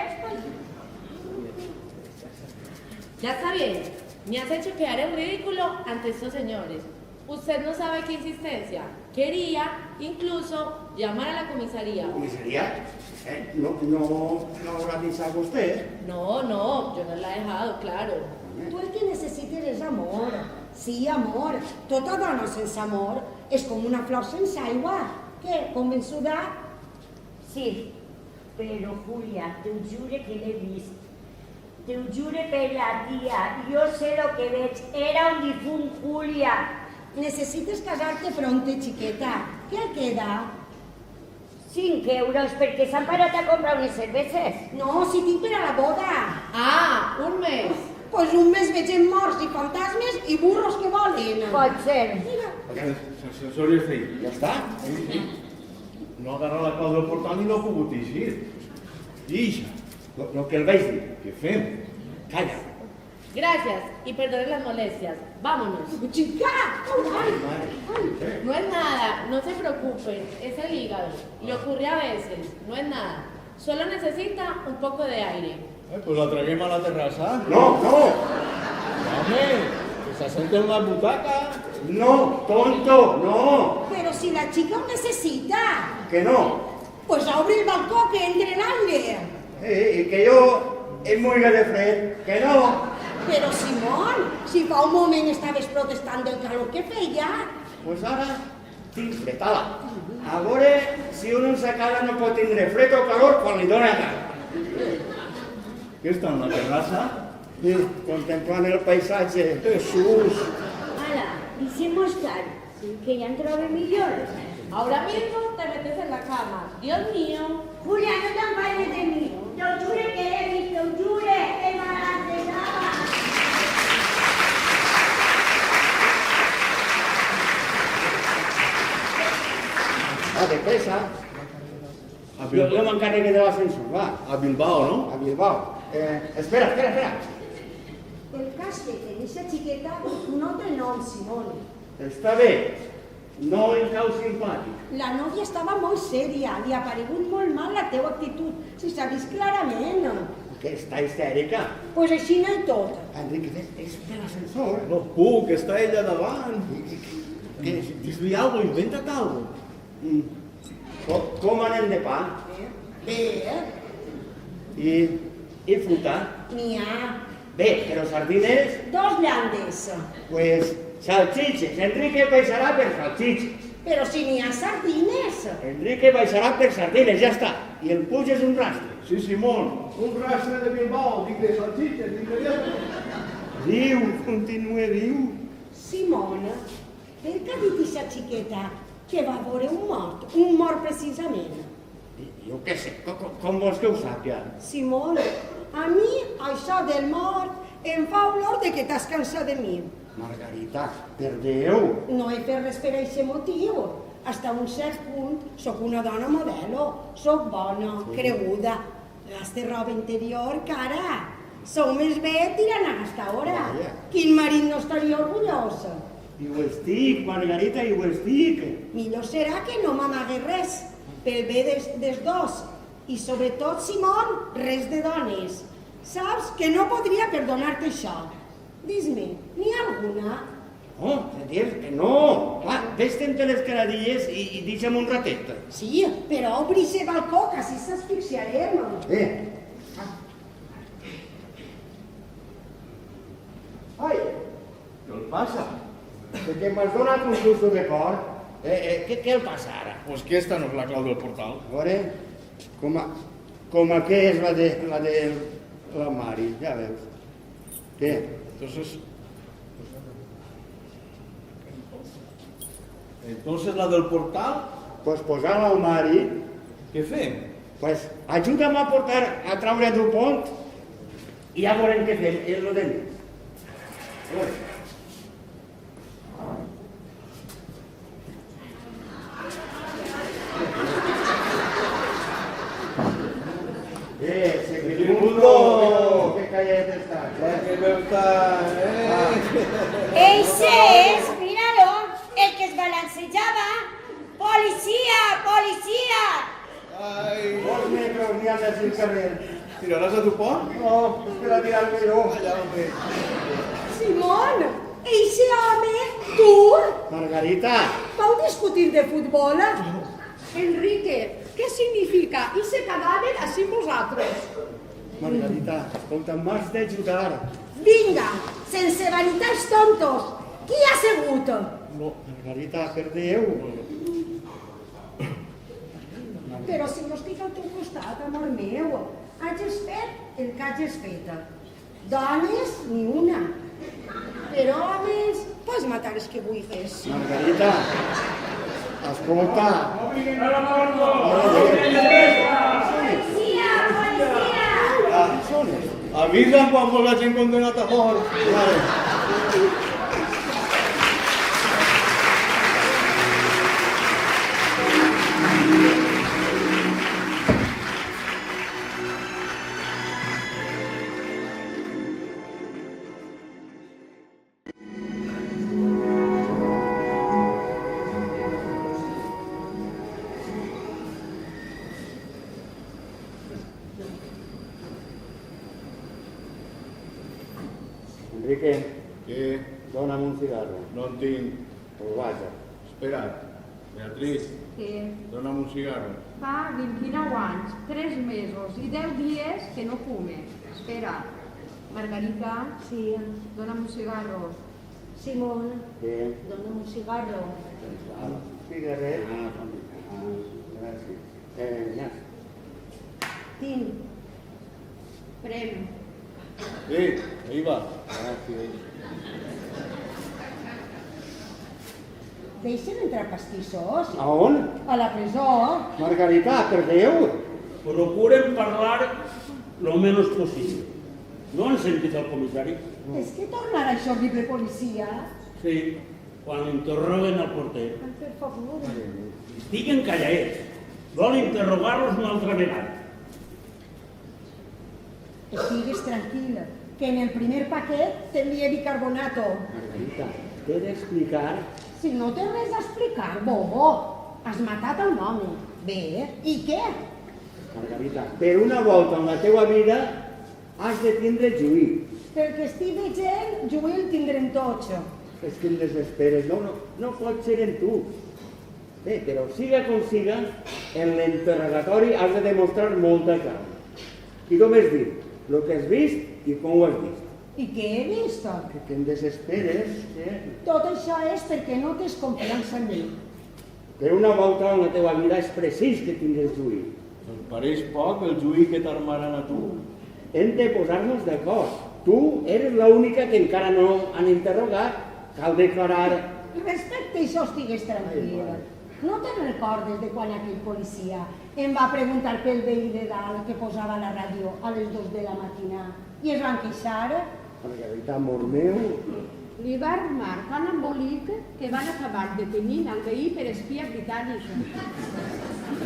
Ya está bien. Me has hecho quedar en ridículo ante estos señores. Usted no sabe qué insistencia. Quería incluso llamar a la comisaría. ¿Comisaría? No habrá pensado usted. No, yo no la he dejado, claro. Tu el que necessites és amor. Sí, amor. Tota dona sense amor és com una flor sense aigua. Què, convençuda? Sí, però Julia, te ho jure que l'he vist. Te ho jure per la tia. Jo sé lo que veig. Era un difunt, Julia. Necessites casar-te pronte, xiqueta. Què et queda? 5 euros perquè s'han parat a comprar unes cerveses. No, si tinc per a la boda. Ah, un mes. Pues un mes vegem morts i fantasmes i burros que volen. Pot ser. L'ascensor ja està ahí. Ja està? No agarra la clau del portal i no ha pogut eixir. Ixa. Lo que el veis dir. Què fem? Calla. Gracias y perdonen las molestias. Vámonos. ¡Chica! No es nada, no se preocupen, es el hígado. Le ocurre a veces, no es nada. Solo necesita un poco de aire. Pues la traguem a la terrassa. No, no. Home, que s'assente en la butaca. No, tonto, no. Pero si la chica lo necesita, Que no. pues abre el balcón que entre el aire. I que jo em moriré de fred. Que no. Pero Simón, si fa un moment estaves protestant del calor que feia. Pues ara tinc fred, ala. A veure si un en sa casa no pot tindre fred o calor quan li dóna gana. Què està en la terrassa? Sí, contemplant el paisatge. Jesús! Ala, deixem-ho estar, que ja em trobo millor. Ahora mismo te metes en la cama. Dios mío. Julia, no t'enfades de mi. Te ho jure que he vist, te ho jure, que m'agrantejava. De pressa. Jo m'encarregué de l'ascensor, va. A Bilbao, no? A Bilbao. Espera. El cas que aquesta xiqueta no té nom, Simón. Està bé. No em cau simpàtic. La nòvia estava molt sèria, li ha paregut molt mal la teva actitud, si s'ha vist clarament. Que està histèrica. Pues així no i tot. Enric, és de l'ascensor. No puc, està ella davant. Dis-li alguna cosa, inventa't alguna cosa. Com anem de pa? Bé, I fruta? n'hi ha Bé, però sardines? 2 llandes. Pues salchiches. Enrique baixarà per salchiches. Però si n'hi ha sardines. Enrique baixarà per sardines, ja està. I el Puig és un rastre. Sí, Simón, un rastre de Bilbao, dic de salchiches, dic de... Diu, continua, diu. Simona, per què ha dit aquesta xiqueta que va veure un mort precisament? Jo què sé, com vols que ho sàpia? Simona, a mi això del mort em fa olor de que t'has cansat de mi. Margarita, per Déu. No he fet res per aquest motiu. Hasta un cert punt sóc una dona modelo, sóc bona, creguda. Gaste roba interior, cara. Sou més bé tirant a gastar hora. Quin marit no estaria orgullós? I ho estic, Margarita, i ho estic. Millor serà que no m'amague res, pel bé dels dos. I sobretot, Simón, res de dones. Saps que no podria perdonar-te això. Dis-me, n'hi ha alguna? Oh, te dius que no. Va, vés-te'n-te les caradilles i deixa'm un ratet. Sí, però obri ese balcó, que així s'asfixiarem. Ai, Què el passa? que m'has donat un susto de cor. Què el passa ara? Pues que esta no és la clau del portal. A veure, com a què és la de la Mari, ja veus. Què? Entonces la del portal... Pues posar-la al Mari. Què fem? Pues ajuda'm a a traure del pont i ja veurem què fem, és lo de mi. Seguimundo! Que callet estàs, Que veu estar, Ese és, míralo, el que es balancejava. Policía, policía. Ai... 2 metres n'hi ha des del carrer. Tiraràs a tu pont? No, és per a tirar-me jo. Allà, home. Simón, eixe home, tu, Margarita. vau discutir de futbol? Enrique, què significa ese cadàver així vosaltres? Margarita, escolta, m'has d'ajudar. Vinga, sense vanitats tontos. Qui ha segut? No, Margarita, per Déu. Però si no estic al teu costat, amor meu. Hages fet el que hages fet. Dones, ni una. Però homes, pots matar els que vulguis. Margarita, escolta. Policía, policía. Avisa'm quan vol la gent condenat a mort. Enrique, Què? dona'm un cigarro. No en tinc. Pues vaja. Espera't. Beatriz, Què? dona'm un cigarro. Fa 29 anys, 3 mesos i 10 dies que no fume. Espera. Margarita? Sí. Dona'm un cigarro. Simón? Què? Dona'm un cigarro. Cigarret? Gràcies. Ignasi. Tinc. Prem. Ahí va. Gràcies. Deixen entrar pastissos? A on? A la presó. Margarita, per Déu. Procuren parlar lo menos posible. ¿No han sentido al comisario? És que tornarà això horrible policia? Sí, quan interroguen al porter. Per favor. Estiguen callaets. Vol interrogar-los una altra vegada. Estigues tranquil, que en el primer paquet t'envia bicarbonato. Margarita, t'he d'explicar... Si no té res a explicar, bobo, has matat a un home. Bé, i què? Margarita, per una volta en la teua vida has de tindre juí. Pel que estic veient, juí el tindrem tots. És que em desesperes, no pot ser en tu. Bé, però siga com siga, en l'interrogatori has de demostrar molta clau. I com has dit? El que has vist i com ho has vist. I què he vist? Que em desesperes, Tot això és perquè no tens confiança en mi. Per una volta en la teva vida és precís que tingues juí. Em pareix poc el juí que t'armaran a tu. Hem de posar-nos d'acord. Tu eres l'única que encara no han interrogat. Cal declarar... Respecte això, estigues tranquil. No te'n recordes de quan aquell policia em va preguntar pel veí de dalt que posava la ràdio a les 2 de la matina i es van queixar? Margarita, amor meu... Li va armar tan embolic que van acabar detenint el veí per espia britànic.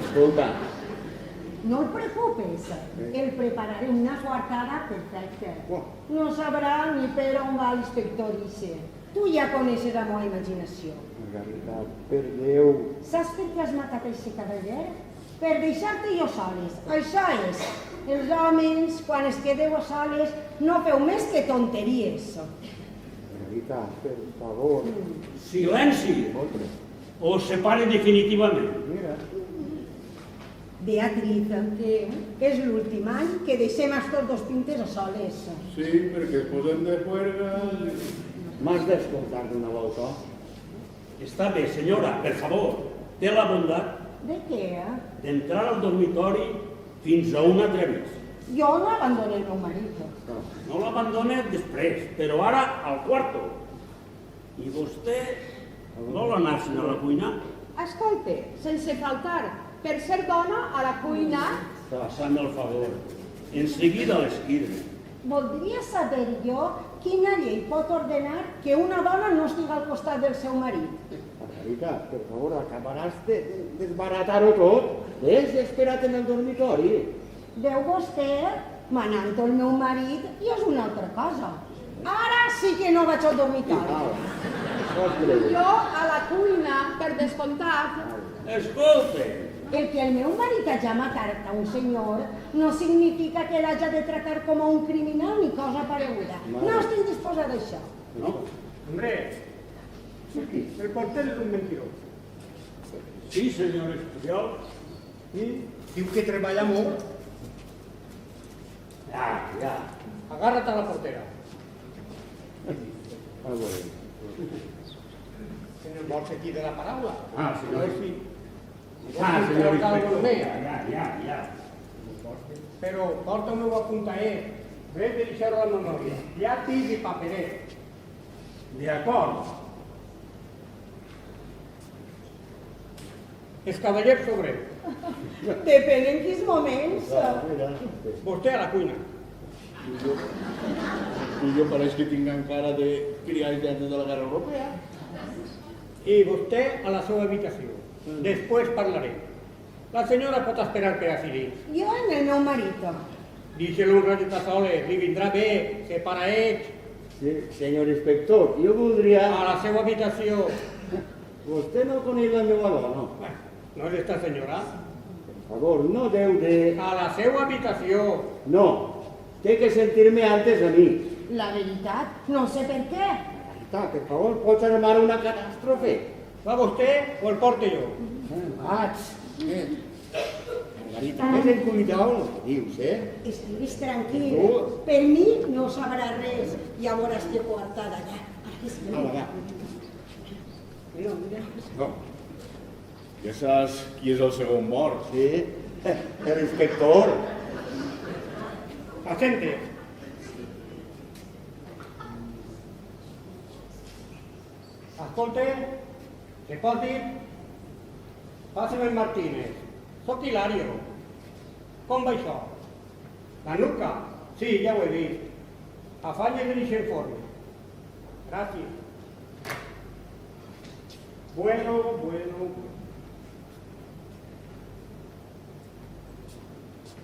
Escolta, No el preocupes, el prepararé una coartada perfecta. No sabrà ni per on va l'inspector Isse. Tu ja coneixes la meva imaginació. Margarita, per Déu... Saps per què has matat aquest cavaller? Per deixar-te jo soles. Això és. Els homes, quan es quedeu a soles, no feu més que tonteries. Margarita, per favor... Silenci! O separe definitivament. Mira. Beatriz, és l'últim any que deixem estos dos pintes a soles. Sí, perquè es posem de juerga... M'has d'escoltar d'una volta. Està bé, senyora, per favor. Té la bondat De què? d'entrar al dormitori fins a un altre avís. Jo no abandono el meu marit. No l'abandona després, però ara al quarto. I vostè vol anar-se'n a la cuina? Escolta, sense faltar, per ser dona a la cuina, Passant el favor. En seguida a l'esquina. voldria saber jo quina llei pot ordenar que una dona no estigui al costat del seu marit. Margarita, per favor, acabaràs de desbaratar-ho tot. Ves, espera't en el dormitori. Veu vostè, manant el meu marit i és una altra cosa. Ara sí que no vaig al dormitori. Jo a la cuina, per descomptat. Escolta, El que el meu marit hagi matat a un senyor no significa que l'hagi de tractar com a un criminal ni cosa pareguda. No estic disposada a això. No, hombre, el porter és un mentirós. sí, senyor especial. I diu que treballa molt. Ja. Agarra't a la portera. Senyor, vols aquí de la paraula? Senyor. Senyor inspector. Ja. Però porta-m'ho a apuntar, Ves de deixar-ho a la memòria. Llapis i paperet. D'acord. Els cavallers sobre. Depèn en quins moments. Vostè a la cuina. I jo pareix que tinc encara de criats d'antes de la guerra europea. I vostè a la seva habitació. Després parlarem. La senyora pot esperar per a seguir. Jo en el meu marit. Deixa-lo un ratet a soles, li vindrà bé, se para ells. Sí, senyor inspector, jo voldria... A la seva habitació. Vostè no coneix la meva dona. No és esta senyora? Per favor, no deu de... A la seva habitació. No, té que sentir-me antes a mi. La veritat, no sé per què. Per favor, pots armar una catàstrofe. Va vostè o el porto jo? Vaig. Margarita, ten cuidado el que dius, Estiguis tranquil. Per mi no sabrà res. Ja veuràs que coartada allà. Va. Mira. No. Ja saps qui és el segon mort? Sí, l'inspector. Agente. Escolta, recordi, passa'm el Martínez. Soc Hilario. Com va això? La nuca? Sí, ja ho he vist. Afanyes en aquest informe. Gràcies. Bueno.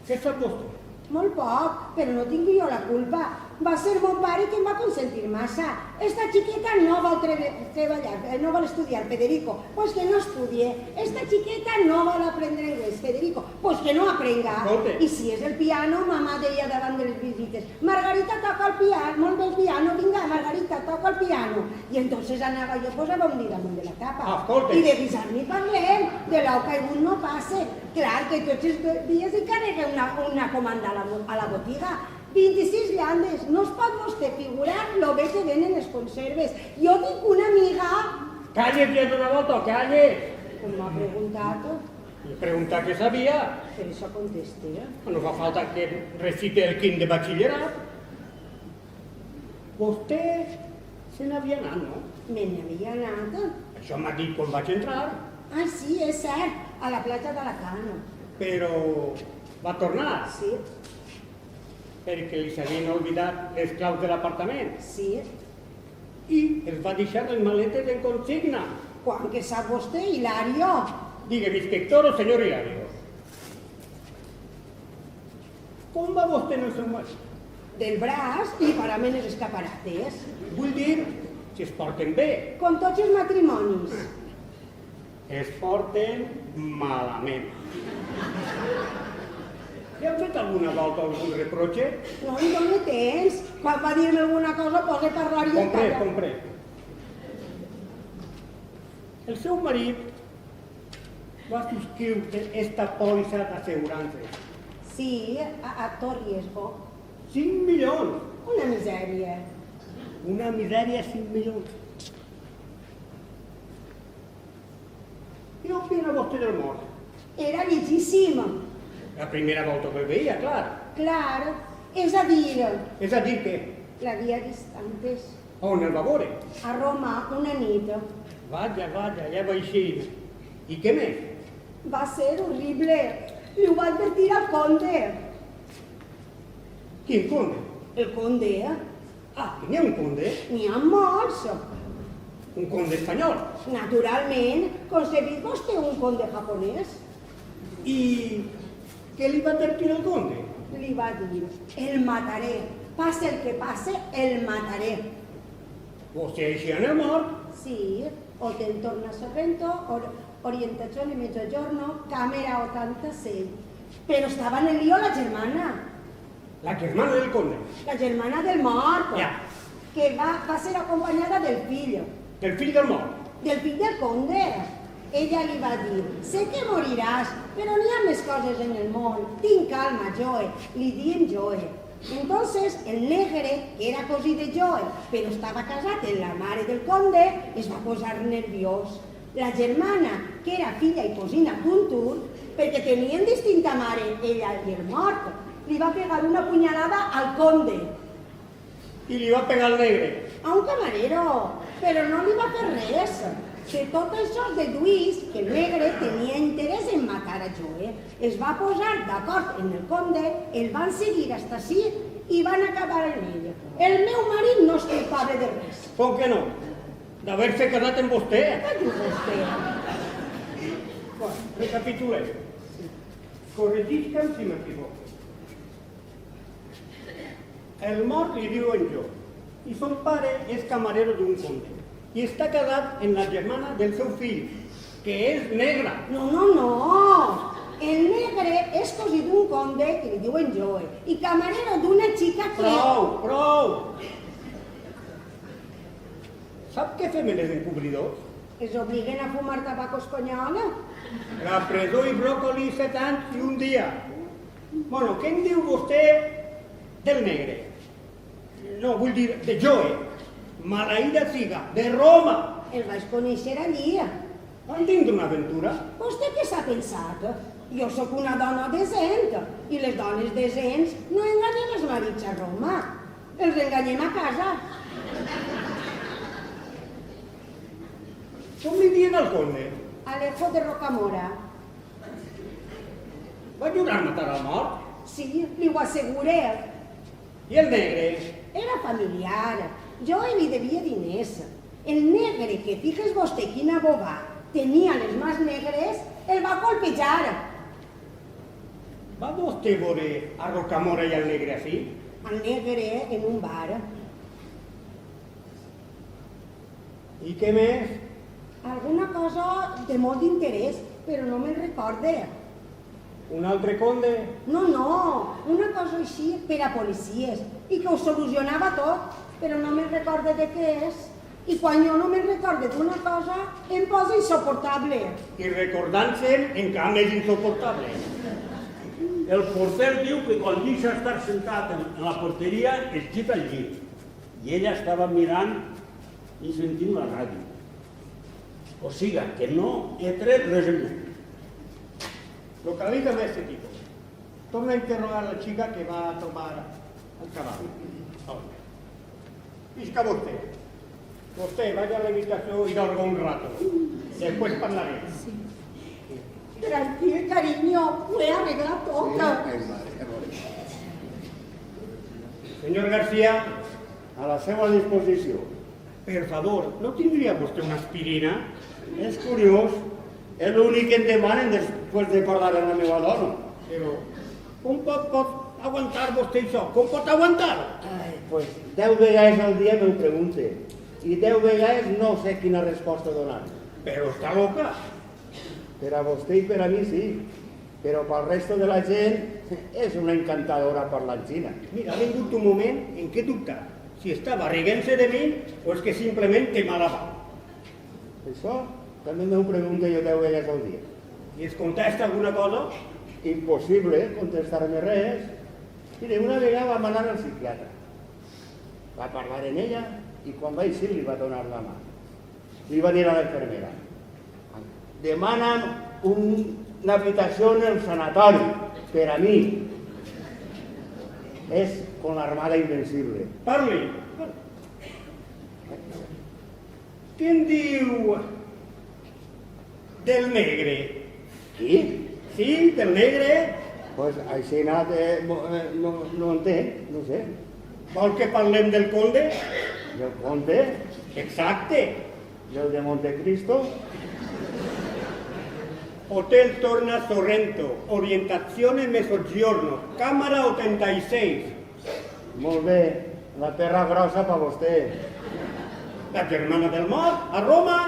Què sap vostè? Molt poc, però no tinc jo la culpa. Va ser mon pare qui em va consentir massa. Esta xiqueta no vol treballar, no vol estudiar, Federico. Pues que no estudie. Esta xiqueta no vol aprendre anglès, Federico. Pues que no aprenga. Escolta. I si és el piano, mamà deia davant de les visites, Margarita toca el piano, molt bé el piano, vinga, Margarita, toca el piano. I entonces anava jo, posava un dit damunt de la tapa. Escolta. I de guisar ni parlem, de l'ou caigut no passe. Clar que tots els dies hi carrega una comanda a la botiga. 26 llandes, no es pot vostè figurar lo bé que venen les conserves. Jo tinc una amiga... Calle, que és una volta, calle! Com m'ha preguntat? He preguntat què sabia. Per això contesté. No fa falta que recite el quint de batxillerat. Vostè se n'havia anat, no? Me n'havia anat. Això m'ha dit quan vaig entrar. Ah, sí, és cert, a la platja d'Alacant. Però va tornar. Sí. Perquè li s'havien oblidat les claus de l'apartament. Sí. I els va deixar les maletes en consigna. Quan que sap vostè, Hilario? Digue'm, inspector o senyor Hilario. Com va vostè en el seu marit? Del braç i parament els escaparates. Vull dir, si es porten bé. Com tots els matrimonis. Es porten malament. Li han fet alguna volta algun reproche? No em dóna temps. Quan va dir-me alguna cosa, posa a parlar i Compré. El seu marit va subscriure esta pòlissa d'assegurances. Sí, a tot riesgo. 5 milions. Una misèria. Una misèria, 5 milions. Què opina vostè del mort? Era llegíssim. La primera volta que el veia, clar. Clar, és a dir... És a dir què? L'havia vist antes. On el va veure? A Roma, una nit. Vaja, ja va així. I què més? Va ser horrible. Li ho va advertir al conde. Quin conde? El conde, Ah, que n'hi ha un conde? N'hi ha molts. Un conde espanyol? Naturalment. Concebit vostè un conde japonès? I què li va advertir el conde? Li va dir, el mataré. Passe el que passe, el mataré. Vostè així en el mort? Sì, Hotel Torna Sorrento, orientazione mezzogiorno, camera 86. Però stava nel lío la germana. La germana del conde? La germana del mort. Ja. Que va ser acompanyada del fill. Del fill del mort? Del fill del conde. Ella li va dir, sé que moriràs, però n'hi ha més coses en el món. Tinc calma, Joe. Li diem Joe. Entonces, el negre, que era cosí de Joe, però estava casat amb la mare del conde, es va posar nerviós. La germana, que era filla i cosina puntur, perquè tenien distinta mare, ella i el mort, li va pegar una punyalada al conde. I li va pegar al negre? A un camarero, però no li va fer res. De tot això es deduís que el negre tenia interès en matar a Joe. Es va posar d'acord amb el conde, el van seguir fins ací i van acabar en ell. El meu marit no és culpable de res. Com que no? D'haver-se casat amb vostè? Què diu vostè? Bueno, recapitulem. Corregisca'm si m'equivoco. El mort li diu en Jo, i son pare és camarero d'un conde. I està casat amb la germana del seu fill, que és negra. No. el negre és cosí d'un conde que li diuen Joe i camarero d'una xica que... Prou! Sap què fem els encobridors? Es obliguen a fumar tabaco espanyol? La presó i bròcoli 7 anys i un dia. Bueno, què en diu vostè del negre? No, vull dir, de Joe. Maleïda siga, de Roma. El vaig conèixer allí. Van tindre una aventura? Vostè què s'ha pensat? Jo sóc una dona decent i les dones decents no enganyen els marits a Roma. Els enganyem a casa. Com li dient al conde? Alejo de Rocamora. Va jurar matar al mort? Sí, li ho asseguré. I el negre? Era familiar. Jo li devia diners. El negre, que fixes vostè quina boba, tenia les mans negres, el va colpejar. Va vostè veure a Rocamora i al negre així? Al negre en un bar. I què més? Alguna cosa de molt d'interès, però no me'n recorde. Un altre conde? No, una cosa així per a policies, i que ho solucionava tot, però no me'n recorde de què és. I quan jo no me'n recorde d'una cosa, em posa insuportable. I recordant-se'n, encara més insuportable. El porter diu que quan deixa estar sentat en la porteria es gira al llit. I ella estava mirant i sentint la ràdio. O sigui, que no he tret res en ell. Localízame este tipo. Torna a interrogar a la chica que va a tomar el cavall. Visca vostè. Vostè, vaya a la habitación y dorma un rato. Después parlaré. Sí. Tranquil, cariño, ho he arreglat tot. Senyor García, a la seva disposició. Per favor, no tindria vostè una aspirina? És curiós, és l'únic que em demanen després de parlar amb la meva dona. Però com pot aguantar vostè això? Com pot aguantar? Pues 10 vegades al dia m'ho pregunte. I 10 vegades no sé quina resposta donar. Però està loca. Per a vostè i per a mi sí. Però pel resto de la gent és una encantadora parlantina. Mira, ha vingut un moment en què dubtar si estava riguent-se de mi o és que simplement té mala va. Això també m'ho pregunto jo 10 vegades al dia. I es contesta alguna cosa? Impossible contestar-me res. Mire, una vegada vam anar al psiquiatre. Va parlar amb ella i quan va eixir li va donar la mà. Li va dir a la enfermera: demanen una habitació en el sanatori per a mi. És con l'armada invencible. Parli. Què en diu del negre? Qui? Sí, del negre. Pues així no entenc, no sé. Vol que parlem del conde? Del conde? Exacte. Del de Montecristo? Hotel Torna Sorrento, orientazione Mezzogiorno, Cámara 86. Molt bé, la terra grossa per vostè. La germana del mort, a Roma.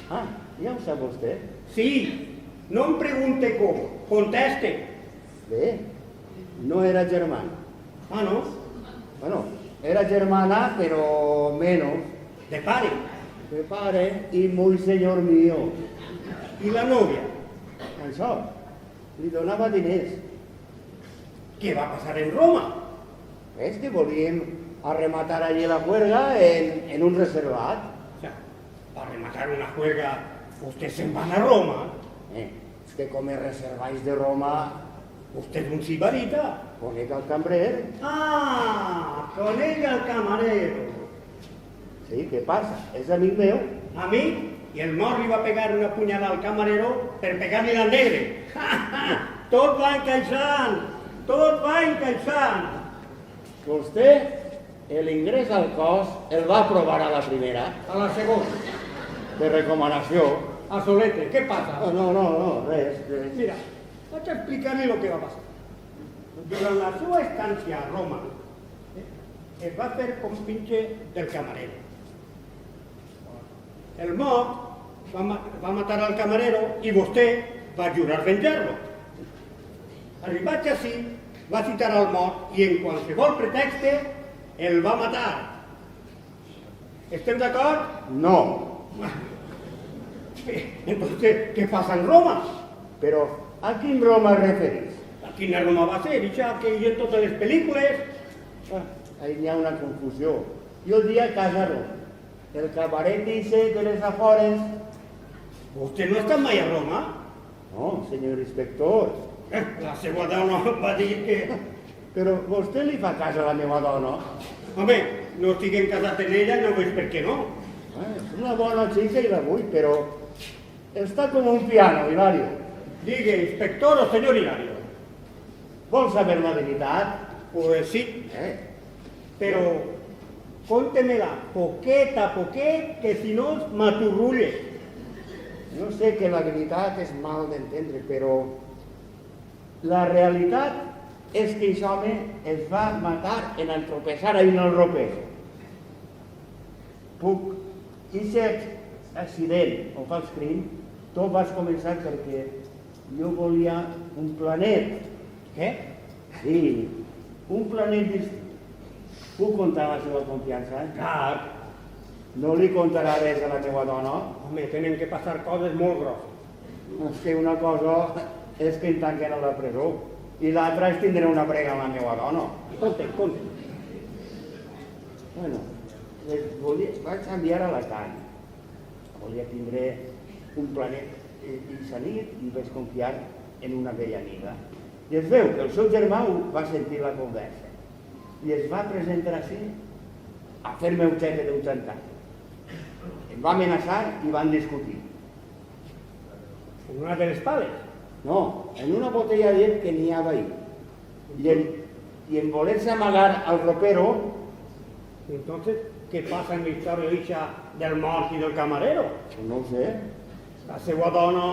Ah, ja ho sap vostè? Sí, no em pregunte com, conteste. Bé, no era germana. Ah, no? Bueno, era germana, pero menos. De pare. De pare y muy señor mío. ¿Y la novia? Això, li donava diners. Què va passar en Roma? És que volíem arrematar allí la juerga en un reservat. O sea, para rematar una juerga, ustedes se van a Roma. És que com es reserváis de Roma... Usted es un sibarita. Conec al cambrer. Ah, conec al camarero. Sí, què passa? És amic meu. Amic? I el mort li va pegar una punyada al camarero per pegar-li al negre. Tot va encaixant, tot va encaixant. Vostè, l'ingrés al cos, el va aprovar a la primera. A la segona. De recomanació. A Solete, què passa? No, res. Mira, vaig a explicar-li el que va passar. Durant la seva estància a Roma, es va fer compinche del camarero. El mort va matar al camarero i vostè va jurar venjar-lo. Arribats així, va citar al mort i en qualsevol pretext el va matar. ¿Estem d'acord? No. Entonces, ¿qué pasa en Roma? Pero, ¿a quin Roma referís? A quina Roma va ser? Això que hi ha en totes les pel·lícules. Ahí hi ha una confusió. Jo dia Casa Roma. El cabaret dice de les afores. ¿Usted no ha estat mai a Roma? No, senyor inspector. La seva dona va dir que... Però vostè li fa cas a la meva dona? Home, no estiguem casat en ella, no veig per què no. És una bona xica i la vull, però està com un piano, Hilario. Digue, inspector o senyor Hilario. Vol saber la veritat? Pues sí. Però conte-me-la, poquet a poquet, que si no m'aturrulle. No sé que la veritat és mal d'entendre, però la realitat és que aquest home es va matar en entropessar ahir en el roper. Aquest accident o fals crim, tot va començar perquè jo volia un planet. Què? Sí, un planet distint. Puc contar la seva confiança? Clar. No li contarà res a la teva dona? Home, tenen que passar coses molt grosses. És que una cosa és que em tanquen a la presó i l'altra és tindré una brega amb la meva dona. Conte. Bueno, vaig enviar a Alacant. Volia tindre un planet i salir i vaig confiar en una vella amiga. I es veu que el seu germà va sentir la conversa i es va presentar així a fer-me un xeque d'un xantatge. Em va amenaçar i van discutir. En una de les pales? No, en una botella de llet que n'hi havia ahí. I en voler-se amagar al ropero... Entonces, ¿qué pasa en la historia dicha del mort i del camarero? No ho sé. La seva dona...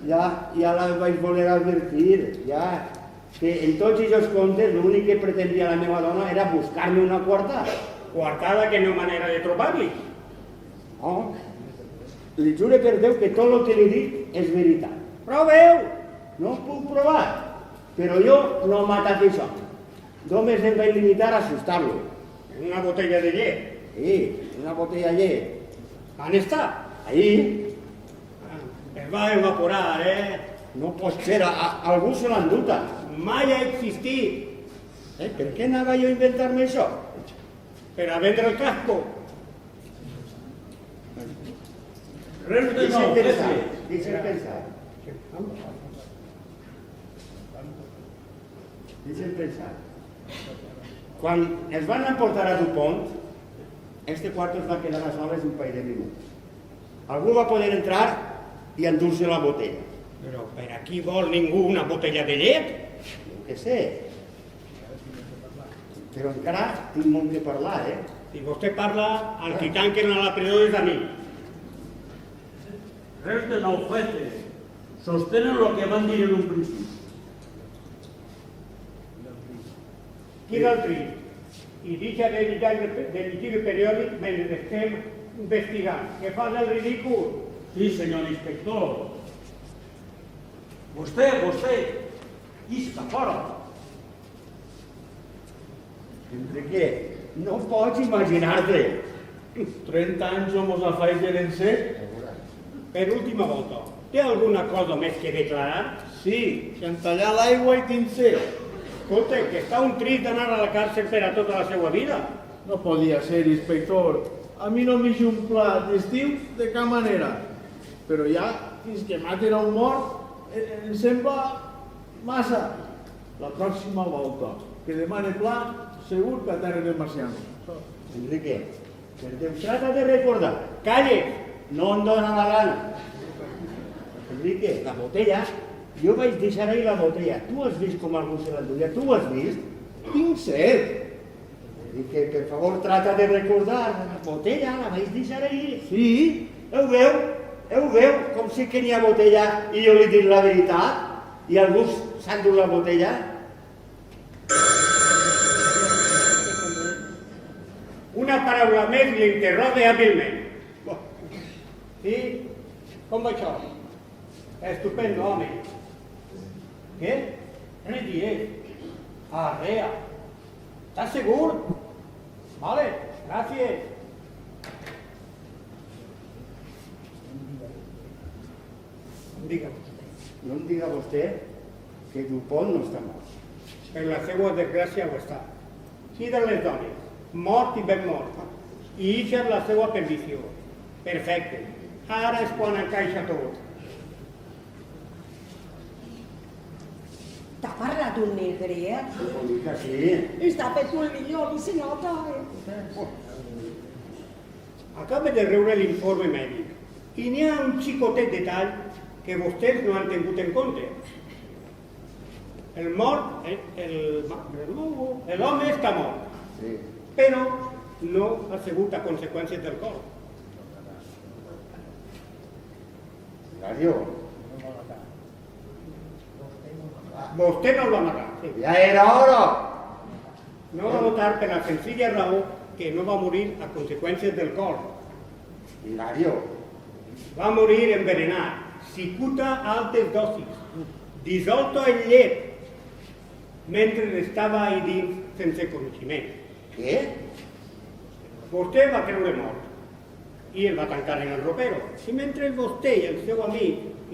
Ja la vaig voler advertir, ja. Que en tots aquests contes l'únic que pretendia la meva dona era buscar-me una coartada. Coartada que no manera de trobar-li. No, li jure per Déu que tot el que li dic és veritat. Proveu! No ho puc provar, però jo no he matat això. Només em vaig limitar a assustar-lo. Una botella de llet? Sí, una botella de llet. On està? Ahí. Es va evaporar, No pot ser, algú se l'ha enduta. Mai ha existit. Per què anava jo a inventar-me això? Per a vendre el casco. Res de nou, Deixa'm pensar. Quan es van emportar a Dupont, este quarto es va quedar a soles un parell de minuts. Algú va poder entrar i endur-se la botella. Però per aquí vol ningú una botella de llet? Jo què sé. Però encara tinc molt de parlar, Si vostè parla, el que tanquen a la presó és a mi. Res de nou, juece. Sostenen el que van dir en un principi. Quin altre? I deixa de llegir el periòdic mentre estem investigant. Que fas el ridícul? Sí, senyor inspector. Vostè, isca fora. Enrique, no pots imaginar-te. 30 anys somos a Pfizer en sec. Per última volta, té alguna cosa més que declarar? Sí, que en tallar l'aigua i tinc set. Escolta, que està un trist d'anar a la càrcel per a tota la seva vida. No podia ser, inspector. A mi no m'hi un plat d'estiu de cap manera. Però ja, fins que maten a un mort, em sembla massa. La pròxima volta que demane pla, segur que a terra de marciano. Enrique, per Déu, trata de recordar. Calle, no em dóna la gana. Enrique, la botella, jo vaig deixar ahir la botella. Tu has vist com algú se l'enduia? Tu ho has vist? Tinc set. Enrique, per favor, trata de recordar. La botella la vaig deixar ahir. Sí. Ho veu? Com sí que n'hi ha botella i jo li dic la veritat i algú s'ha endut la botella? Una paraula més l'interroga hàbilment. Sí? Com va això? Estupendo, home. Què? 3 dies. Arrea. ¿Estás seguro? Vale, gracias. No em diga vostè que Dupont no està mort. Per la seva desgràcia ho està. Sí de les dones, mort i ben mort. I ixa és la seva perdició. Perfecte. Ara és quan encaixa tot. T'ha parlat un negre? Una mica sí. Està fet un millor i se nota. Acaba de rebre l'informe mèdic i n'hi ha un xicotet detall que vostès no han tingut en compte. El mort, l'home està mort, però no ha sigut a conseqüències del cor. Hilario. Vostè no el va matar. Sí. Ja era hora. No va matar per la senzilla raó que no va morir a conseqüències del cor. Hilario. Va morir envenenat, cicuta a altes dosis, dissolto en llet, mentre estava ahí dins sense coneixement. Què? Vostè va creure mort i el va tancar en el ropero. I mentre vostè i el seu amic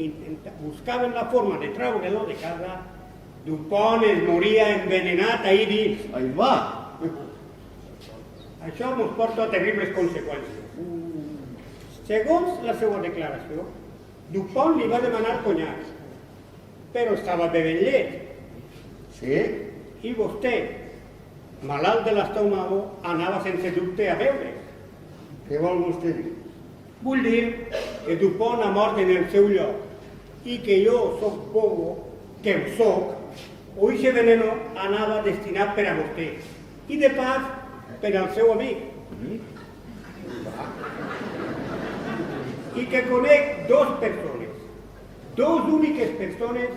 buscaven la forma de treure-lo de casa, Dupont es moria envenenat ahí dins. Ahí va. Això ens porta a terribles conseqüències. Segons la seva declaració, Dupont li va demanar conyac, però estava bevent llet. Sí? I vostè, malalt de l'estómac, anava sense dubte a beure. Què vol vostè dir? Vull dir que Dupont ha mort en el seu lloc i que jo soc bobo, que ho soc, o ixe veneno anava destinat per a vostè i de pas per al seu amic. I que conec dos persones, dos úniques persones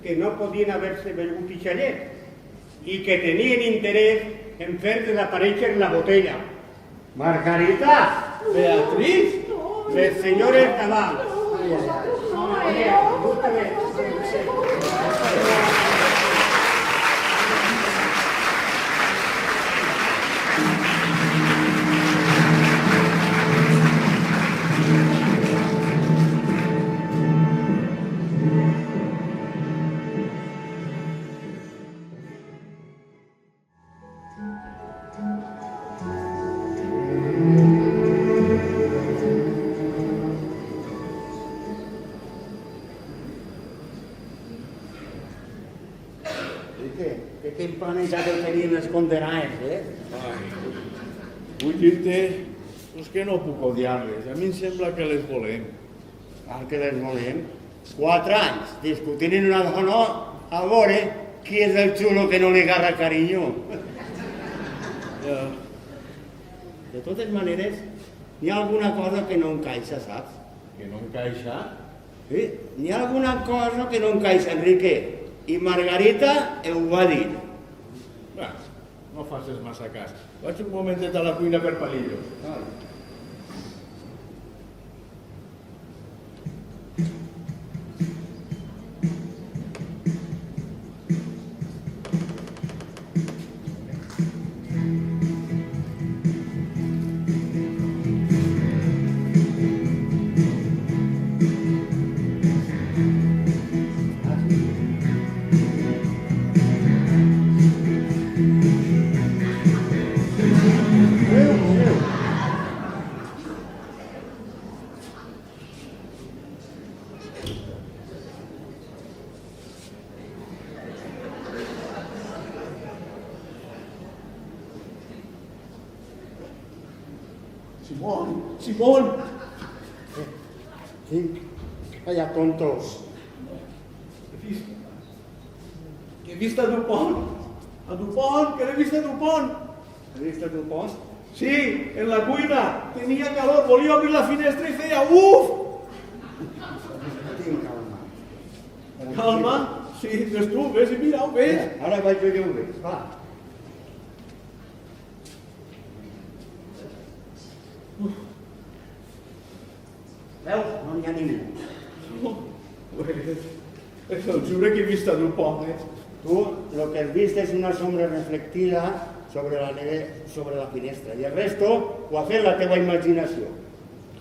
que no podien haver-se begut ixa llet i que tenien interès en fer desaparèixer la botella. Margarita! Beatriz, les senyores Nadal. Quin planejat el tenien els condenats, Vull dir-te que no puc odiar-les. A mi em sembla que les volem. Clar que les volem. 4 anys discutint en una dona a veure qui és el xulo que no li agarra carinyo. De totes maneres, hi ha alguna cosa que no encaixa, saps? Que no encaixa? Sí, hi ha alguna cosa que no encaixa, Enrique. I Margarita ho va dir. No facis massa cas. Vaig un momentet a la cuina per palillos. Simón! Sí, calla, tontos. Que he vist a Dupont. A Dupont, que l'he vist a Dupont. ¿Has visto Dupont? Sí, en la cuina. Tenía calor, volia abrir la finestra i feia uf! Tinc calma. Calma? Sí, ves tu, ves i mira, ho ves? Ara vaig jo i ho veig, va. Veus? No n'hi ha ningú. El jure que he vist a tu pobre. Tu, lo que has vist és una sombra reflectida sobre la finestra i el resto ho ha fet la teva imaginació.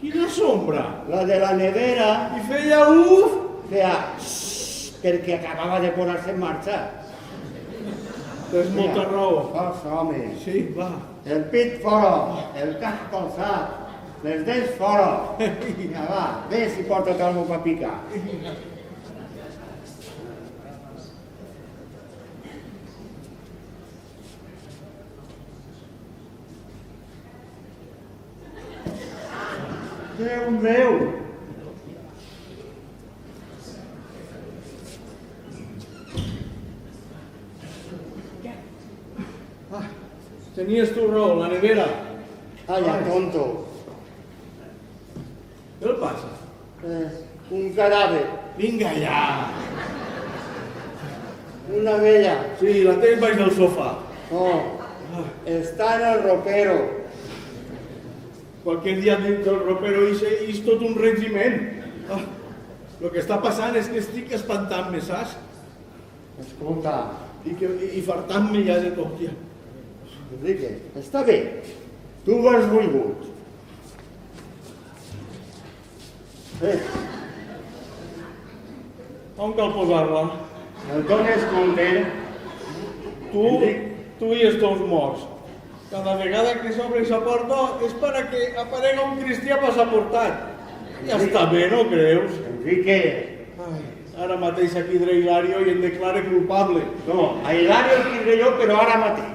Quina sombra? La de la nevera. I feia uf? Feia perquè acabava de posar-se en marxa. Tens molta raó. Força, home. Sí, va. El pit fora, el cap calçat, les dents fora. Vinga, va, ve si porta calmo per picar. Déu meu! Tenies tu raó, la nevera. Calla, tonto. Què passa? Un cadàver. Vinga ja. Una vella. Sí, la tens baix del sofà. No, està en el ropero. Qualque dia dins del ropero és tot un regiment. El que està passant és que estic espantant-me, saps? Escolta. I fartant-me ja de tot, ja. Enrique, està bé. Tu ho has volgut. On cal posar-la? El dones compte. Tu i els teus morts. Cada vegada que s'obre aquesta porta és perquè aparega un cristià passaportat. Ja està bé, no creus? Enrique. Ara mateix aquí diré Hilario i em declare culpable. No, a Hilario el tindré jo, però ara mateix.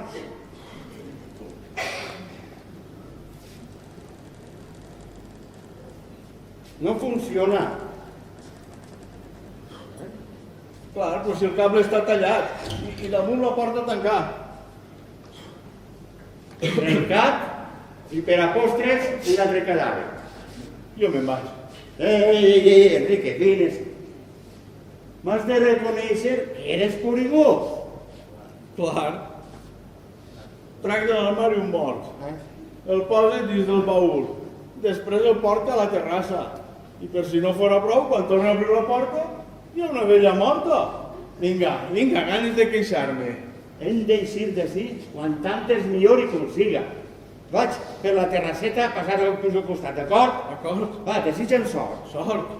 No funciona. Clar, però si el cable està tallat i damunt la porta tancat. Trencat i per a postres un altre cadàver. Jo me'n vaig. Enrique, vines. M'has de reconèixer que eres perillós. Clar. Trac de l'armari un mort. El posa dins del baúl. Després el porta a la terrassa. I per si no fora prou, quan torna a obrir la porta, hi ha una vella morta. Vinga, ganes de queixar-me. Hem d'eixir d'ací quan tantes millor hi consiga. Vaig per la terrasseta a passar al pis al costat, d'acord? D'acord. Va, desitja'm sort. Sort.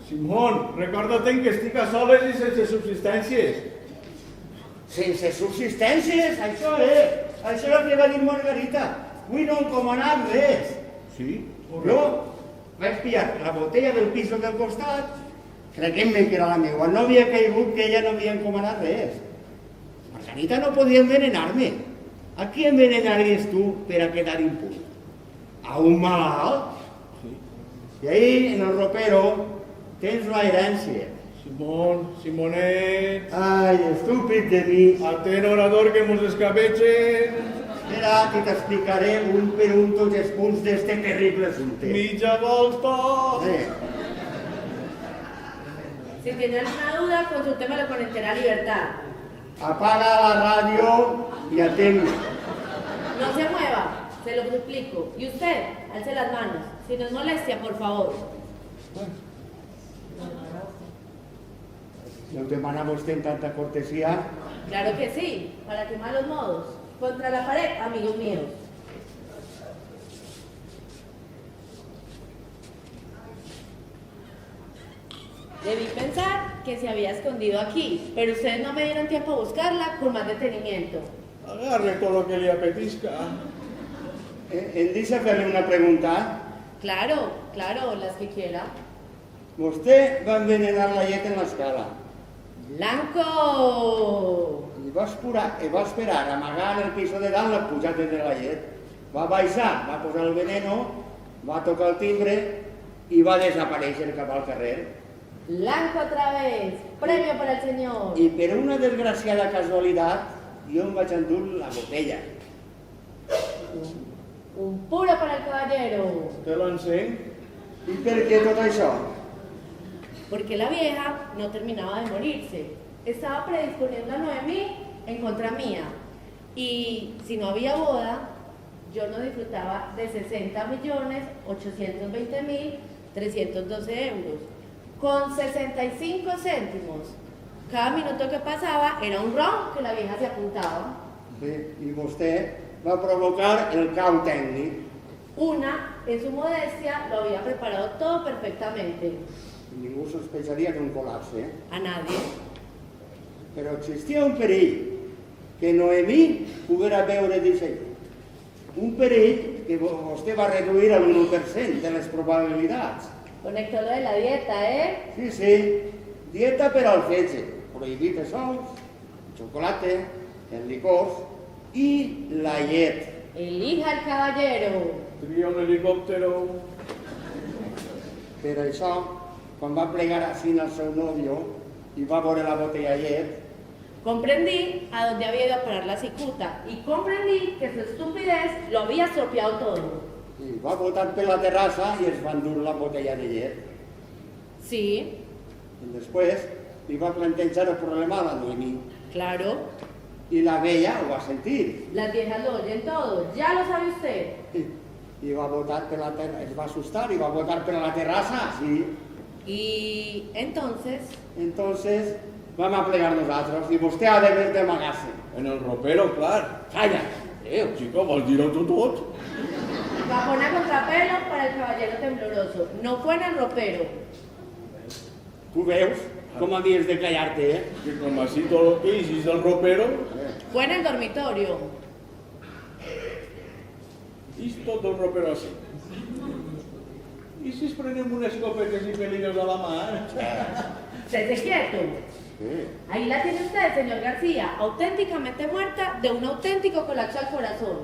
Simón, recorda-te'n que estic a soles i sense subsistències. Sense subsistències? Això és. Això és el que va dir Margarita. Avui no hem comanat res. Sí? Jo vaig pillar la botella del pis del costat, creguem-me que era la meva. No havia caigut que ella no havia encomanat res. Margarita no podia envenenar-me. A qui envenenaries tu per a quedar impur? A un malalt? Sí. I ahí, en el ropero, tens la herència. Simonet... Ai, estúpid de mi. Atent orador que mos escabeche. Espera, que t'explicaré un per un tots els punts d'este terrible assumpte. Mitja volta. Si tienes una duda, consúltemelo con entera libertad. Apaga la radio y atende. No se mueva, se lo suplico. Y usted, alce las manos. Si no es molestia, por favor. ¿No demana usted en tanta cortesía? Claro que sí, para qué malos modos. Contra la pared, amigos míos. Debí pensar que se había escondido aquí, pero ustedes no me dieron tiempo a buscarla con más detenimiento. Agarre todo lo que le apetezca. ¿Dice hacerle una pregunta? Claro, las que quiera. Usted va a envenenar la llet en l'escala. ¡Blanco! I va esperar amagar en el piso de dalt les pujades de la llet. Va baixar, va posar el veneno, va tocar el timbre i va desaparèixer cap al carrer. ¡Blanco otra vez! ¡Premio para el señor! I per una desgraciada casualitat, jo em vaig endur la botella. ¡Un puro para el caballero! Te lo encenc. I per què tot això? Porque la vieja no terminaba de morirse. Estaba predisponiendo a Noemí en contra mía. Y si no había boda, yo no disfrutaba de 60.820.312 euros, con 65 céntimos. Cada minuto que pasaba era un ron que la vieja se apuntaba. Bé, i vostè va provocar el cau tècnic. Una, en su modestia, lo había preparado todo perfectamente. Ningú sospecharia que un col·lapse, eh? A nadie. Però existia un perill que Noemí poguera veure d'això. Un perill que vostè va reduir a l'1% de les probabilitats. Conectó lo de la dieta, ¿eh? Sí, sí. Dieta per al fetge. Prohibit els ous, el xocolate, els licors i la llet. Elija el caballero. Tria un helicòptero. Per això, quan va plegar així al seu nòvio i va veure la botella de llet, comprendí a dónde había ido a parar la cicuta y comprendí que su estupidez lo había estropeado todo. i va botar per la terrassa i es va endur la botella de llet. Sí. I després li va plantejar el problema a la Noemí. Claro. I la vella ho va sentir. Las viejas lo oyen todo, ya lo sabe usted. I va botar per la terrassa, es va assustar i va botar per la terrassa, sí. Y entonces... Entonces, vam a plegar nosaltres i vostè ha d'haver d'amagar-se. En el ropero, clar. Calla, Déu. Chico, vols dir-ho tu tot? Bajón a contrapelo para el caballero tembloroso. No fue en el ropero. Tu veus com havies de callar-te, eh? Que com així tot el que hiciste del ropero... Fue en el dormitorio. És tot el ropero així. I si es prenem unes copetes y pelines a la mà? Esté quieto. Ahí la tiene usted, señor García, auténticamente muerta de un auténtico colapso al corazón.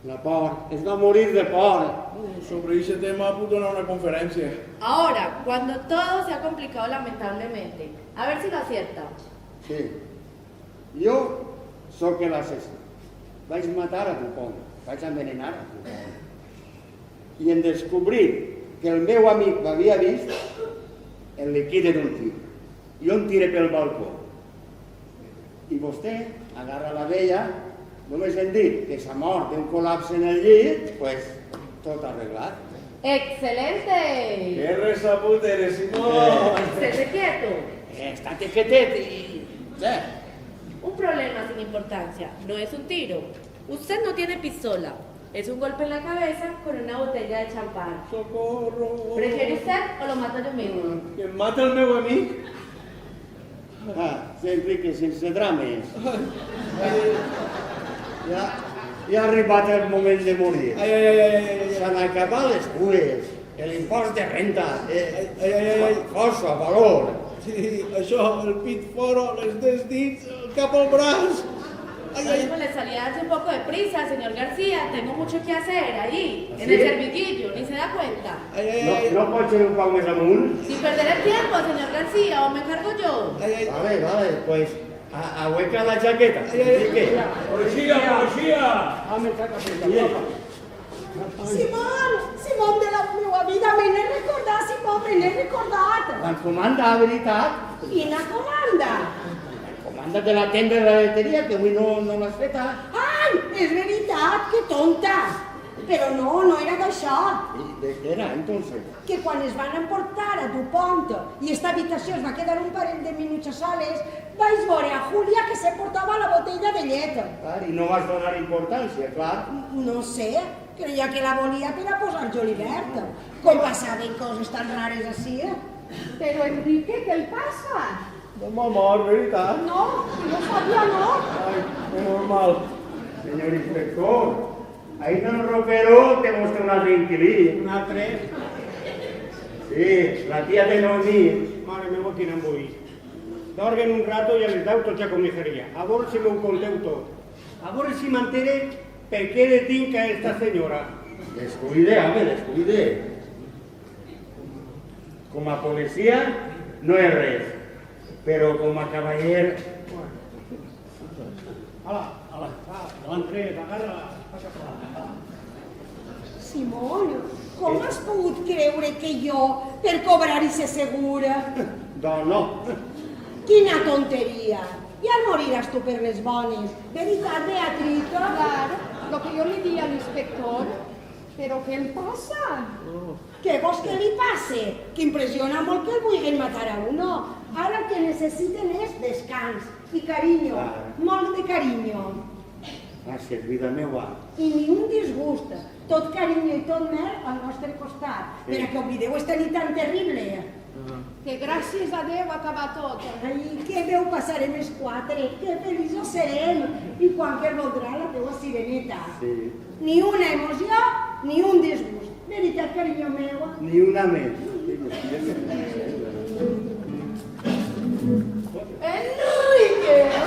La por, es va morir de por. Sobre ese tema puc donar una conferència. Ahora, cuando todo se ha complicado lamentablemente, a ver si lo acierta. Sí. Jo sóc l'assassí. Vaig matar a tothom, vaig envenenar a tothom. I en descobrir que el meu amic m'havia vist, el liquide d'un tir. Jo em tire pel balcó. I vostè agarra la vella, només en dir que s'ha mort d'un col·lapse en el llit, pues tot arreglat. ¡Excelente! ¡Qué resabut eres, Simón! Esté quieto. Estate quietet y... Un problema sin importancia, no es un tiro. Usted no tiene pistola, es un golpe en la cabeza con una botella de champán. ¡Socorro! ¿Prefiere usted o lo mato yo mismo? Que mata el meu amic? Sí, Enrique, sense drames. Ja ha arribat el moment de morir. S'han acabat les cures, l'impost de renta, força, valor. Sí, això, el pit fora, les dos dits, cap al braç. Lo mismo le salía darse un poco de prisa, señor García. Tengo mucho que hacer ahí, en el serviquillo, ni se da cuenta. No pot ser un poc més amunt? Sin perder el tiempo, señor García, o me encargo yo. Vale, pues ahueca la chaqueta. Policía, policía! Simón de la meva vida, me n'he recordat, Simón, me n'he recordat. La comanda, la veritat. Quina comanda? Comanda de la tenda de la leteria, que avui no l'has feta. Ai, és veritat, que tonta. Però no era d'això. De què era, entonces? Que quan es van emportar a Dupont i esta habitació es va quedar un parell de minuts a soles, vaig veure a Júlia que s'emportava la botella de llet. Clar, i no vas donar importància, clar. No sé, creia que la volia per a posar Jolibert. Com passaven coses tan rares així. Però, Enrique, què li passa? No m'ha mort, veritat? No sabia, no. Ai, que normal. Senyor inspector, ahí en el ropero te mostré un altre inquilí. Un altre? Sí, la tía de Noemí. Mare meva, quin embolic. Dorguen un rato i a les 10 tots a comissaria. A veure si m'ho conteu tot. A veure si m'entere per què detinc a esta senyora. Descuide, home, descuide. Com a policia no és res, però com a cavaller... Hala, l'entré, agarra-la, passa-la. Simón, com has pogut creure que jo, per cobrar i ser segura? Doncs no. Quina tonteria! Ja moriràs tu per les bones. Veritat, Beatriz? Clar. lo que yo le di al inspector. Però què em passa? Què vols que li passe? Que impressiona molt que el vulguin matar a uno. Ara el que necessiten és descans i carinyo, molt de carinyo. Gràcies, vida meva. I ni un disgust, tot carinyo i tot mer al nostre costat, per a que oblideu esta nit tan terrible. Que gràcies a Déu acaba tot. Ai, que veu passarem els quatre, que feliços serem. I quan que voldrà la teua sireneta. Sí. Ni una emoció, ni un disgust. Veritat, carinyo meu? Ni una més. Enrique!